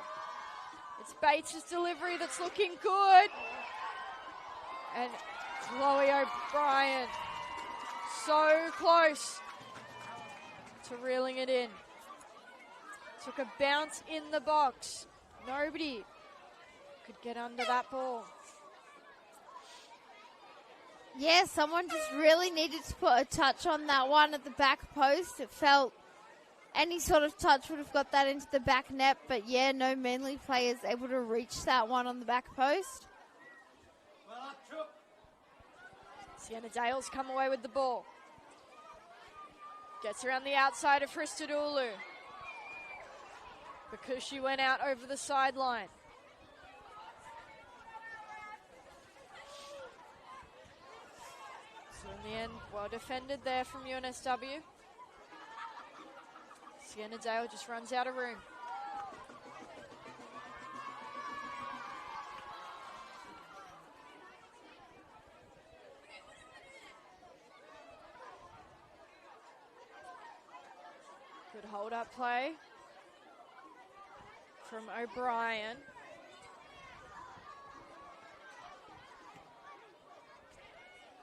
It's Bates' delivery that's looking good. And Chloe O'Brien so close to reeling it in. Took a bounce in the box. Nobody could get under that ball. Yeah, someone just really needed to put a touch on that one at the back post. It felt any sort of touch would have got that into the back net, but yeah, no Manly players able to reach that one on the back post. Sienna Dale's come away with the ball. Gets around the outside of Christodoulou because she went out over the sideline. So in the end, well defended there from UNSW. Sienna Dale just runs out of room. Good hold-up play from O'Brien.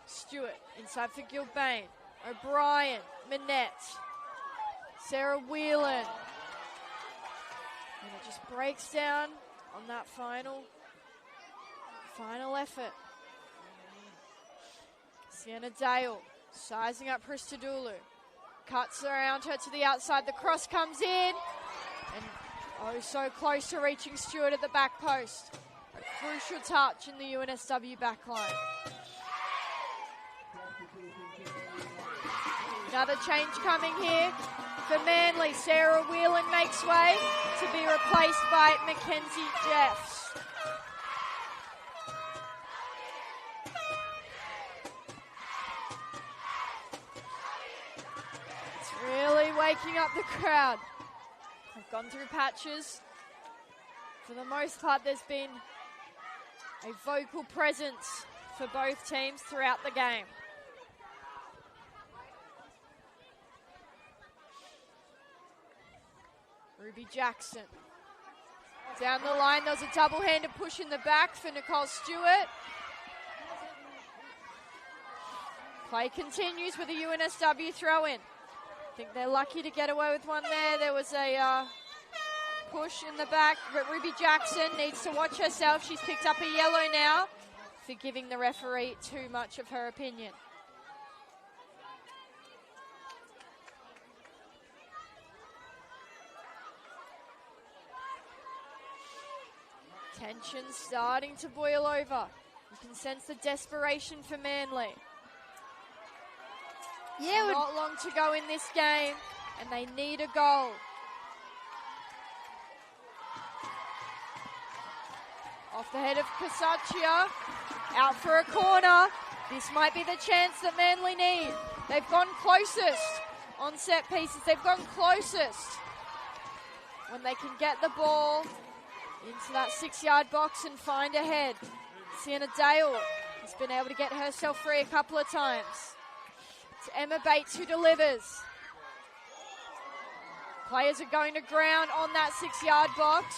Stewart inside for Gilbane. O'Brien, Minette, Sarah Whelan. And it just breaks down on that final effort. Sienna Dale sizing up Christodoulou. Cuts around her to the outside. The cross comes in. And oh, so close to reaching Stewart at the back post. A crucial touch in the UNSW backline. Another change coming here for Manly. Sarah Whelan makes way to be replaced by Mackenzie Jeffs. Really waking up the crowd. They've gone through patches. For the most part, there's been a vocal presence for both teams throughout the game. Ruby Jackson. Down the line, there was a double-handed push in the back for Nicole Stewart. Play continues with a UNSW throw-in. I think they're lucky to get away with one there. There was a push in the back, but Ruby Jackson needs to watch herself. She's picked up a yellow now for giving the referee too much of her opinion. Tension starting to boil over. You can sense the desperation for Manly. Yeah, not long to go in this game, and they need a goal. Off the head of Casaccia, out for a corner. This might be the chance that Manly need. They've gone closest on set pieces. They've gone closest when they can get the ball into that 6-yard box and find a head. Sienna Dale has been able to get herself free a couple of times. It's Emma Bates who delivers. Players are going to ground on that 6-yard box.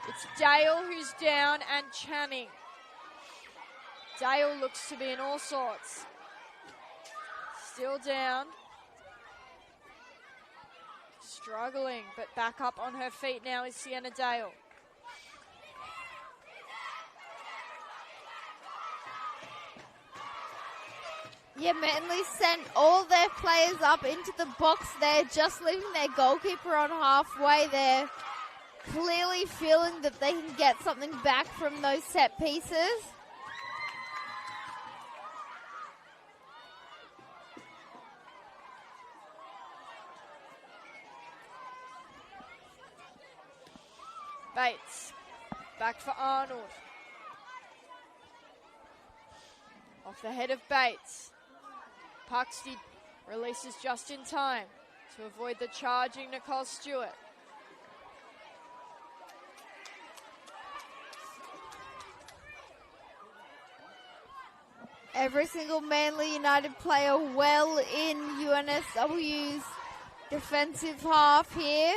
It's Dale who's down and Channing. Dale looks to be in all sorts. Still down. Struggling, but back up on her feet now is Sienna Dale. Yeah, Manly sent all their players up into the box there, just leaving their goalkeeper on halfway there. Clearly feeling that they can get something back from those set pieces. Bates, back for Arnold. Off the head of Bates. Puxty releases just in time to avoid the charging Nicole Stewart. Every single Manly United player well in UNSW's defensive half here.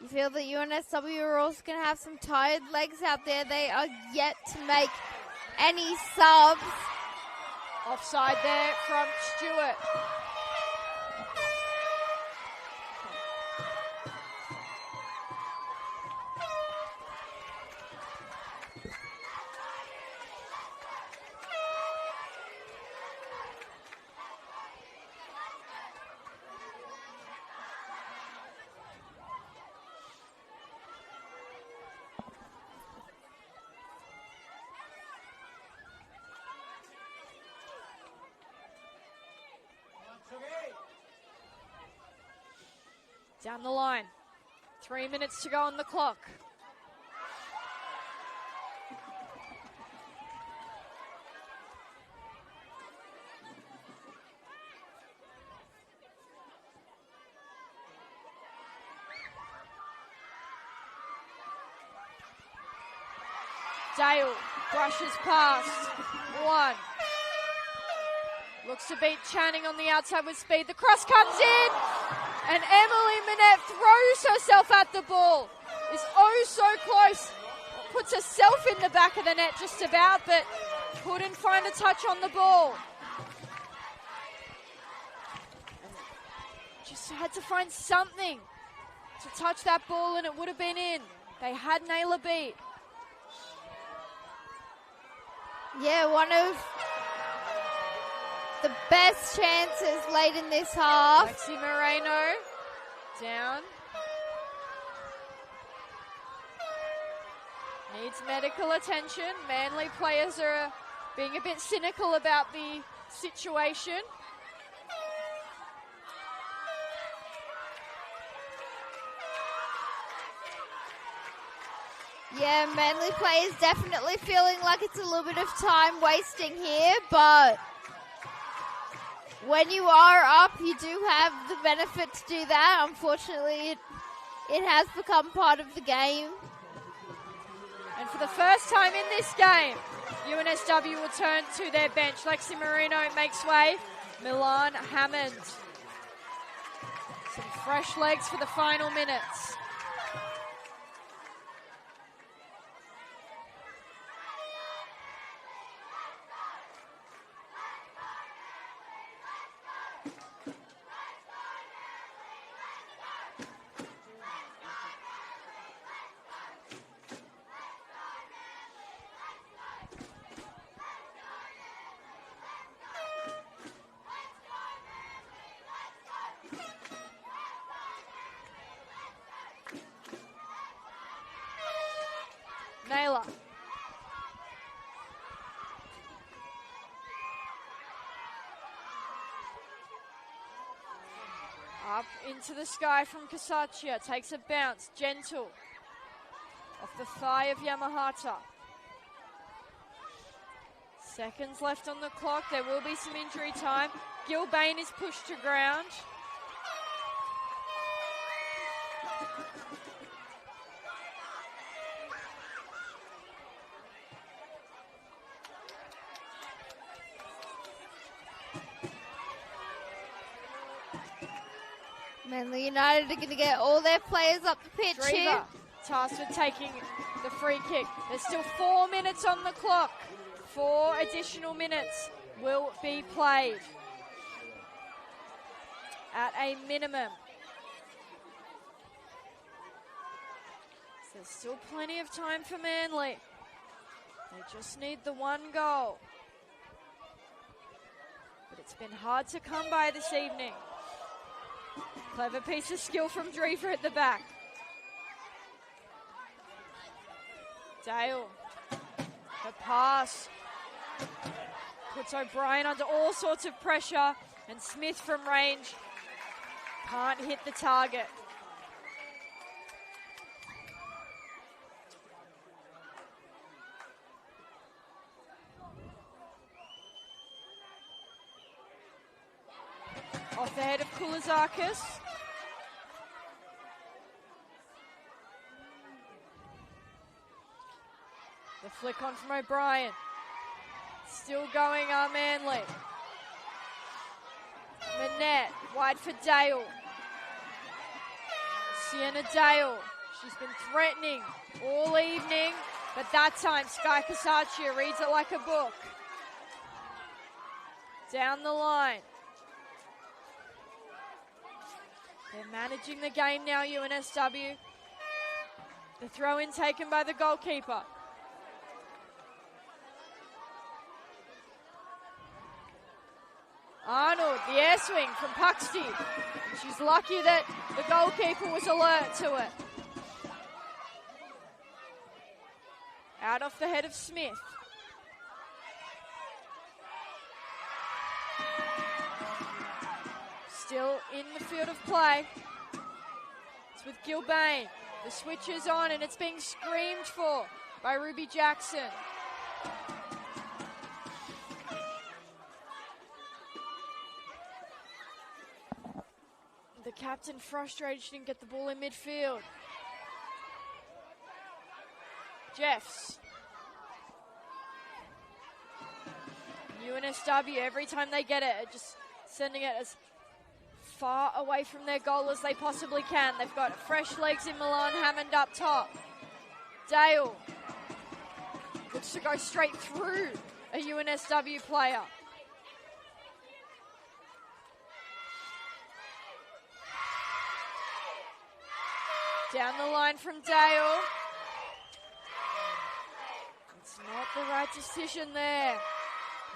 You feel that UNSW are also going to have some tired legs out there. They are yet to make any subs. Offside there from Stewart. Down the line. 3 minutes to go on the clock. Dale brushes past. One. Looks to beat Channing on the outside with speed. The cross comes in. And Emily Minette throws herself at the ball. Is oh so close. Puts herself in the back of the net just about, but couldn't find a touch on the ball. Just had to find something to touch that ball and it would have been in. They had Naylor beat. Yeah, one of the best chances late in this half. Lexi Moreno down. Needs medical attention. Manly players are being a bit cynical about the situation. Yeah, Manly players definitely feeling like it's a little bit of time wasting here, but when you are up, you do have the benefit to do that. Unfortunately, it has become part of the game. And for the first time in this game, UNSW will turn to their bench. Lexi Marino makes way. Milan Hammond. Some fresh legs for the final minutes. Naylor. Up into the sky from Kasachia. Takes a bounce. Gentle. Off the thigh of Yamahata. Seconds left on the clock. There will be some injury time. Gilbane is pushed to ground. Manly United are going to get all their players up the pitch here. Drever tasked with taking the free kick. There's still 4 minutes on the clock. 4 additional minutes will be played at a minimum. So there's still plenty of time for Manly. They just need the 1 goal. But it's been hard to come by this evening. Clever piece of skill from Drever at the back. Dale. The pass puts O'Brien under all sorts of pressure, and Smith from range can't hit the target. Off the head of Koulizakis. The flick on from O'Brien. Still going are Manly. Manette, wide for Dale. Sienna Dale. She's been threatening all evening, but that time Sky Casaccia reads it like a book. Down the line. They're managing the game now, UNSW. The throw-in taken by the goalkeeper. Arnold, the air swing from Puxty. She's lucky that the goalkeeper was alert to it. Out off the head of Smith. Still in the field of play. It's with Gilbane. The switch is on and it's being screamed for by Ruby Jackson. The captain frustrated she didn't get the ball in midfield. Jeffs. UNSW, every time they get it, just sending it as far away from their goal as they possibly can. They've got fresh legs in Milan Hammond up top. Dale looks to go straight through a UNSW player. Down the line from Dale. It's not the right decision there.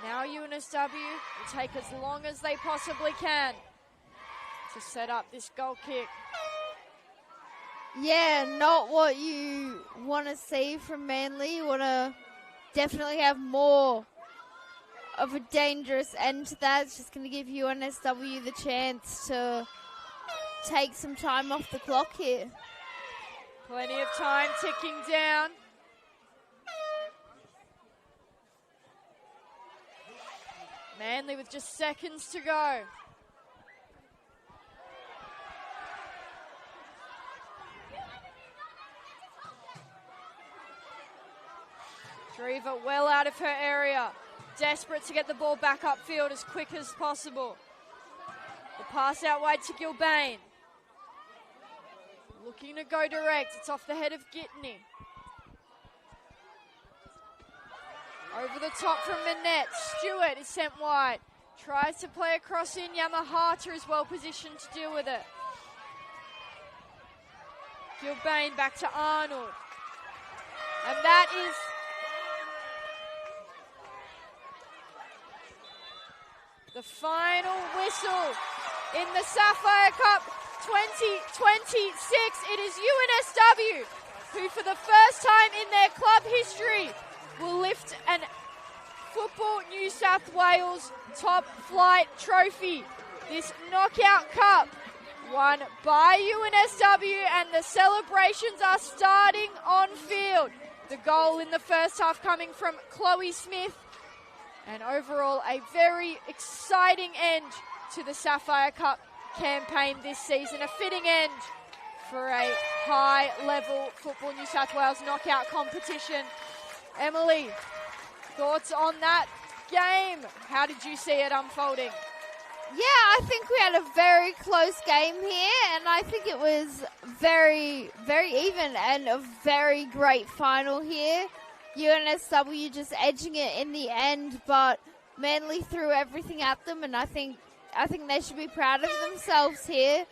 Now UNSW will take as long as they possibly can to set up this goal kick. Yeah, not what you want to see from Manly. You want to definitely have more of a dangerous end to that. It's just going to give UNSW the chance to take some time off the clock here. Plenty of time ticking down. Manly with just seconds to go. Drever well out of her area. Desperate to get the ball back upfield as quick as possible. The pass out wide to Gilbane. Looking to go direct. It's off the head of Gitney. Over the top from Manette. Stewart is sent wide. Tries to play across in. Yamahata is well positioned to deal with it. Gilbane back to Arnold. And that is the final whistle in the Sapphire Cup 2026. It is UNSW who, for the first time in their club history, will lift an Football New South Wales Top Flight trophy. This knockout cup won by UNSW, and the celebrations are starting on field. The goal in the first half coming from Chloe Smith, And overall, a very exciting end to the Sapphire Cup campaign this season. A fitting end for a high-level Football New South Wales knockout competition. Emily, thoughts on that game? How did you see it unfolding? Yeah, I think we had a very close game here, and I think it was very, very even and a very great final here. UNSW just edging it in the end, but Manly threw everything at them, and I think they should be proud of themselves here.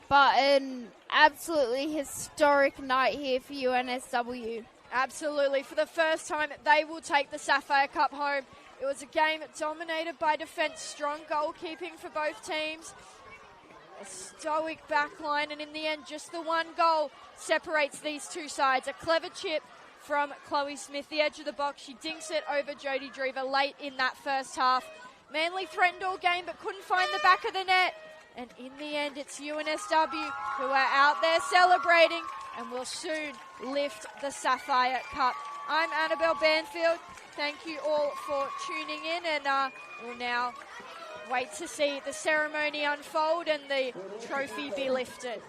But an absolutely historic night here for UNSW. Absolutely. For the first time, they will take the Sapphire Cup home. It was a game dominated by defence, strong goalkeeping for both teams, a stoic backline, and in the end, just the one goal separates these two sides. A clever chip from Chloe Smith, the edge of the box. She dinks it over Jodie Drever late in that first half. Manly threatened all game but couldn't find the back of the net. And in the end, it's UNSW who are out there celebrating and will soon lift the Sapphire Cup. I'm Annabelle Banfield. Thank you all for tuning in, and we'll now wait to see the ceremony unfold and the trophy be lifted.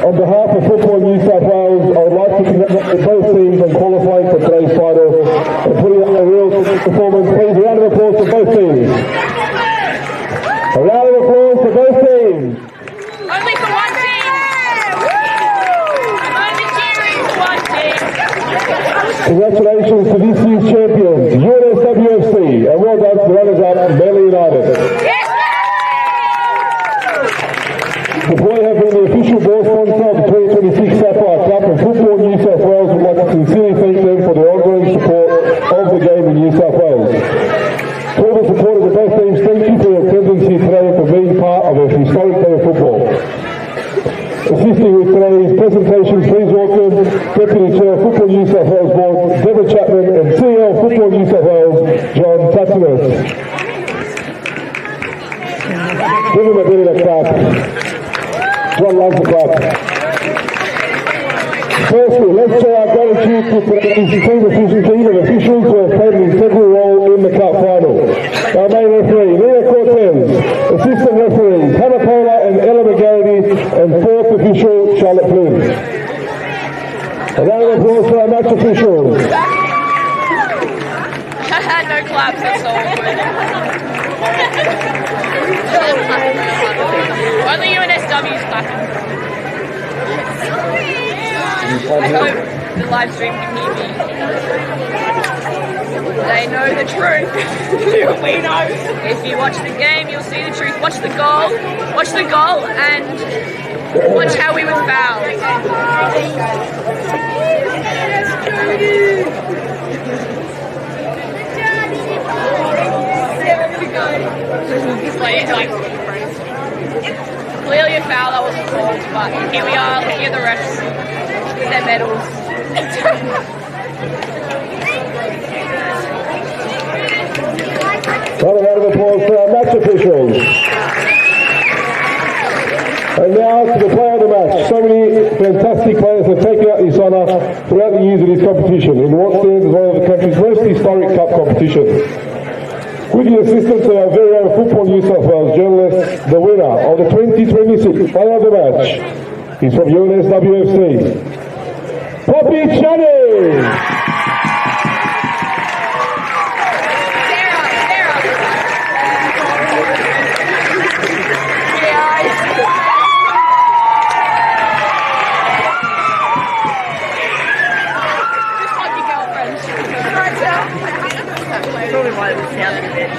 On behalf of Football New South Wales, I would like to congratulate both teams on qualifying for today's final and putting on a real performance. Please, a round of applause for both teams. A round of applause for both teams. Only for one team. I'm only cheering for one team. Congratulations to this year's champions, UNSWFC, and well done to the runners-up, Manly United. The boy have been Firstly, let's show our gratitude to today's team and officials who have played an integral role in the cup final. Our main referee, Nina Cortez, assistant referees, Hannah Pola and Ella McGarity, and fourth official, Charlotte Flynn. A round of applause for our match officials. No claps, that's all. Only UNSW's clapping. I hope the live stream can hear me. They know the truth. We know. If you watch the game, you'll see the truth. Watch the goal. Watch the goal and watch how we were fouled. Clearly a foul that wasn't called, but here we are looking at the refs with their medals. Another round of applause for our match officials. And now to the player of the match. So many fantastic players have taken out this honour throughout the years of this competition in what stands as one of the country's most historic cup competitions. With the assistance of our very own Football New South Wales journalist, the winner of the 2026 player of the match is from UNSWFC, Poppy Channing. Probably why it was sounding a bit.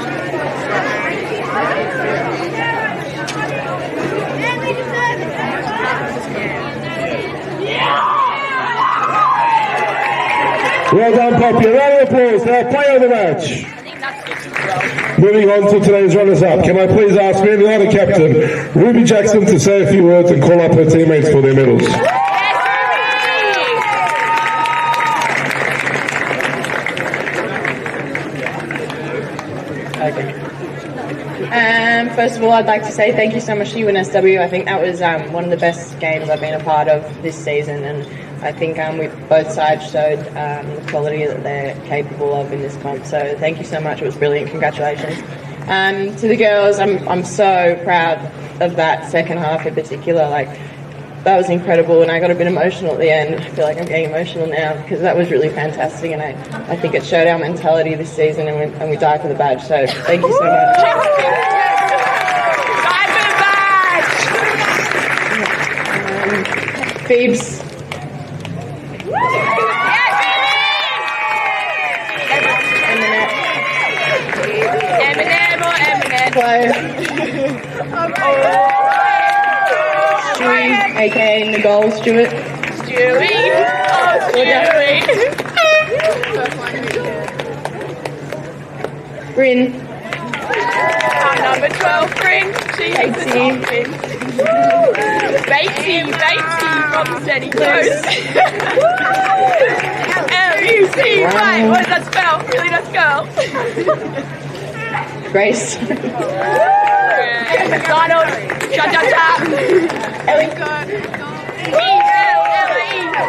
Well done, Poppy. A round of applause for our player of the match. Moving on to today's runners-up, can I please ask Man United captain Ruby Jackson to say a few words and call up her teammates for their medals. First of all, I'd like to say thank you so much to UNSW. I think that was one of the best games I've been a part of this season, and I think we both sides showed the quality that they're capable of in this comp. So thank you so much. It was brilliant. Congratulations. To the girls, I'm so proud of that second half in particular. Like, that was incredible, and I got a bit emotional at the end. I feel like I'm getting emotional now because that was really fantastic, and I think it showed our mentality this season, and we died for the badge. So thank you so much. Phoebes. Eminem or Eminem? Stewie, aka Nicole Stewart. Stewie. Oh, Stewie. Bryn. Number 12, Bryn. She is the dolphin. Batesy from Steady Coast. L-U-C, right, what does that spell? Really nice girl. Grace. Donald, cha-cha-cha. Ellie.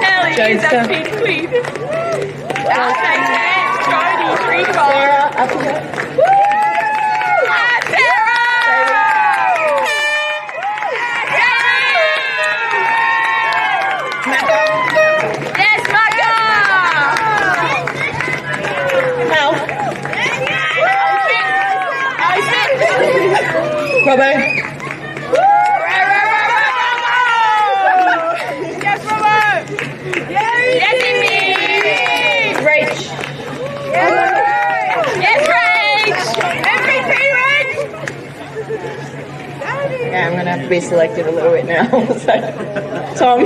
Ellie is that pink queen. Jody, Creeper. Sarah, Applegate. Robbo. Yes, Robbo! Yes, indeed! Rach. Yes, Rach! MVP, Rach! Yeah, I'm going to have to be selective a little bit now. So, Tom.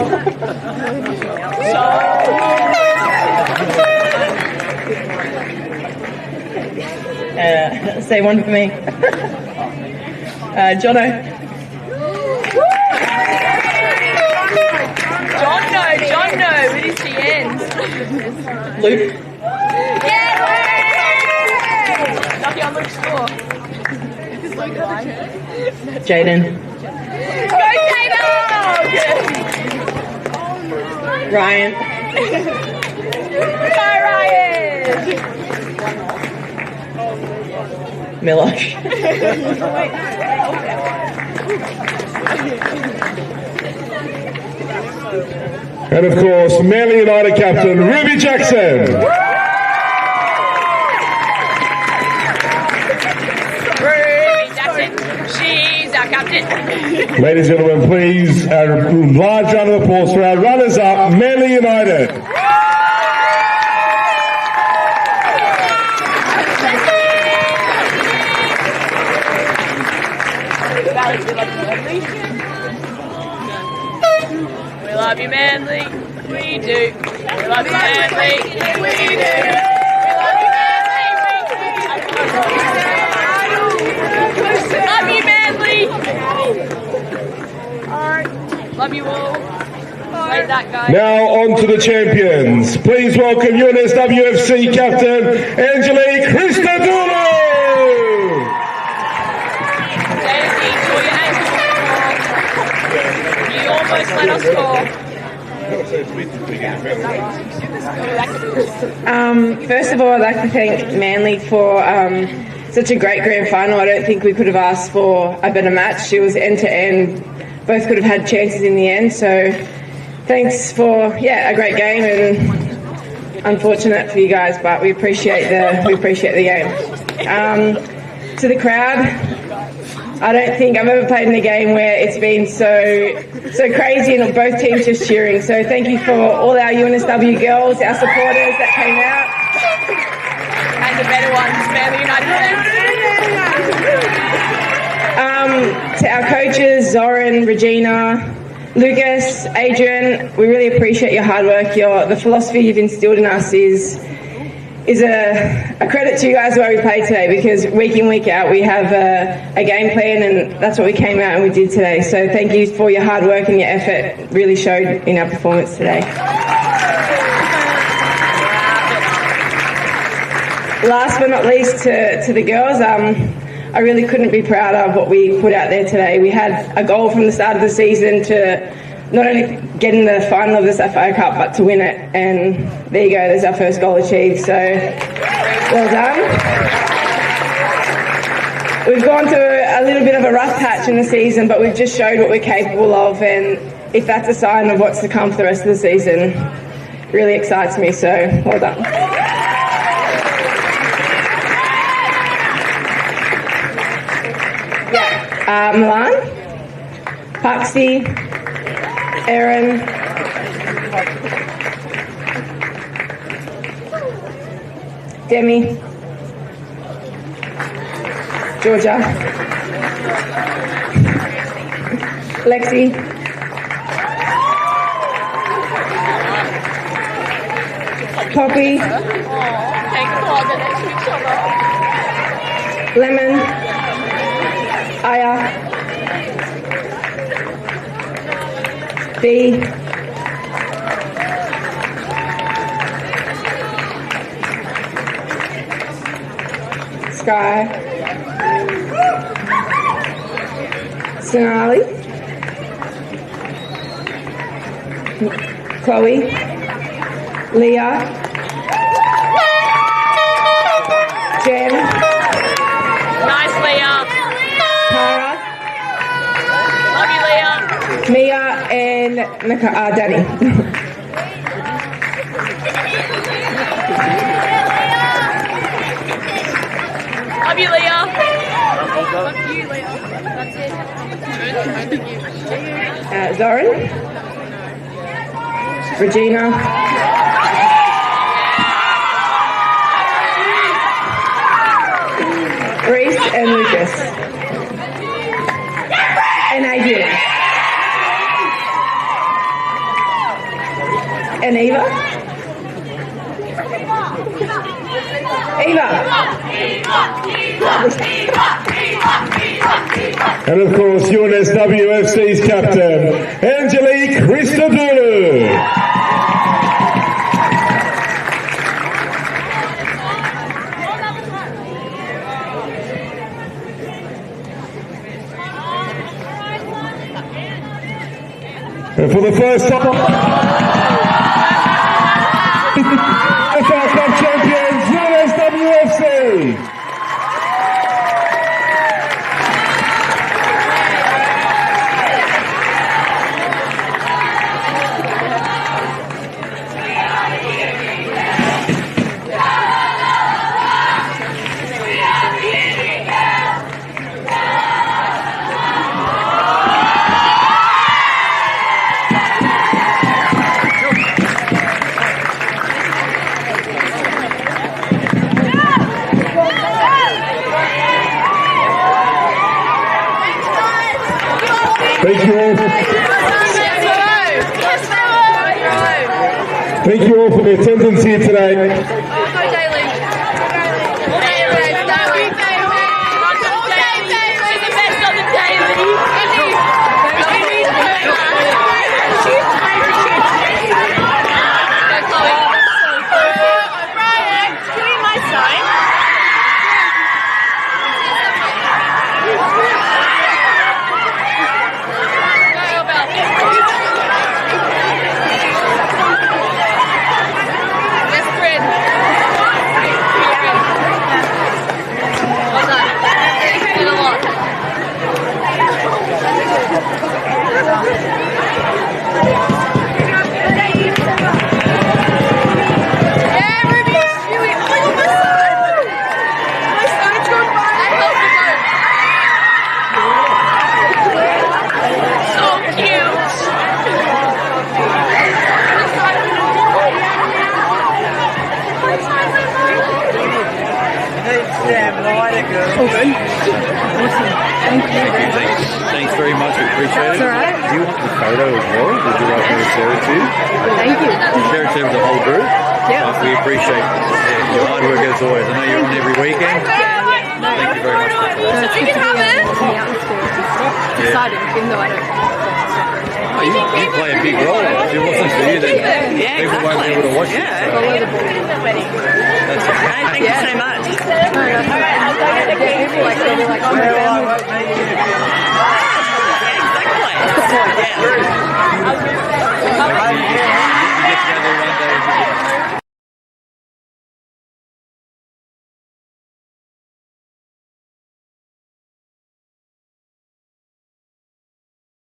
Say one for me. Jono. Jono, with his TNs. Luke. Yeah! Lucky on Luke's score. Jaden. Go, Jaden! Ryan. Go Ryan! Milosh. And of course, Manly United captain, Ruby Jackson. Ruby Jackson, she's our captain. Ladies and gentlemen, please, a large round of applause for our runners-up, Manly United. We love you, Manly. We do. We love you, Manly. We do. We love you, Manly. Alright. Love you all. Play that guy. Now on to the champions. Please welcome UNSW FC captain, Angelique Christodoulou. You almost let us score. First of all, I'd like to thank Manly for such a great grand final. I don't think we could have asked for a better match. It was end to end. Both could have had chances in the end. So thanks for a great game, and unfortunate for you guys, but we appreciate the game. To the crowd, I don't think I've ever played in a game where it's been so crazy and both teams just cheering. So thank you for all our UNSW girls, our supporters that came out. And the better ones, Manly United. To our coaches, Zoran, Regina, Lucas, Adrian, we really appreciate your hard work. The philosophy you've instilled in us is a credit to you guys where we play today, because week in, week out we have a game plan, and that's what we came out and we did today. So thank you for your hard work, and your effort It really showed in our performance today. Last but not least, to the girls, I really couldn't be prouder of what we put out there today. We had a goal from the start of the season to not only get in the final of the Sapphire Cup, but to win it. And there you go, there's our first goal achieved. So, well done. We've gone through a little bit of a rough patch in the season, but we've just showed what we're capable of. And if that's a sign of what's to come for the rest of the season, it really excites me. So, well done. Milan, Paxi, Erin, Demi, Georgia, Lexi, Poppy, Lemon, Aya, B, Sky, Sonali, Chloe, Leah, Jen, Nice, Leah. Tara, Love you, Leah. Mia, and Danny. Love you, Leah. Love you, Leah. That's it. Zoran, Regina, Reese, and Lucas, and Adrian, and Eva. And of course, UNSW FC's captain, Angelique Christodoulou. And for the first time... Thank you all for the attendance here today. Go Daily. She's the best on the Daily. Brian, give me my sign. Thanks very much. We appreciate it. That's all right. Do you want the photo as well? Would you like me to share it to you? Thank you. Share it to the whole group. Yeah. We appreciate your hard work as always. I know you're on every weekend. Thank you very much for that. So it's good to be in the atmosphere. It's exciting, even though I don't. Oh, you play a big role. If it wasn't for you, then people won't be able to watch it. So. That's okay. Thank you so much. No, that's all right. People like, they'll be like, oh, my family. Exactly. You get together one day.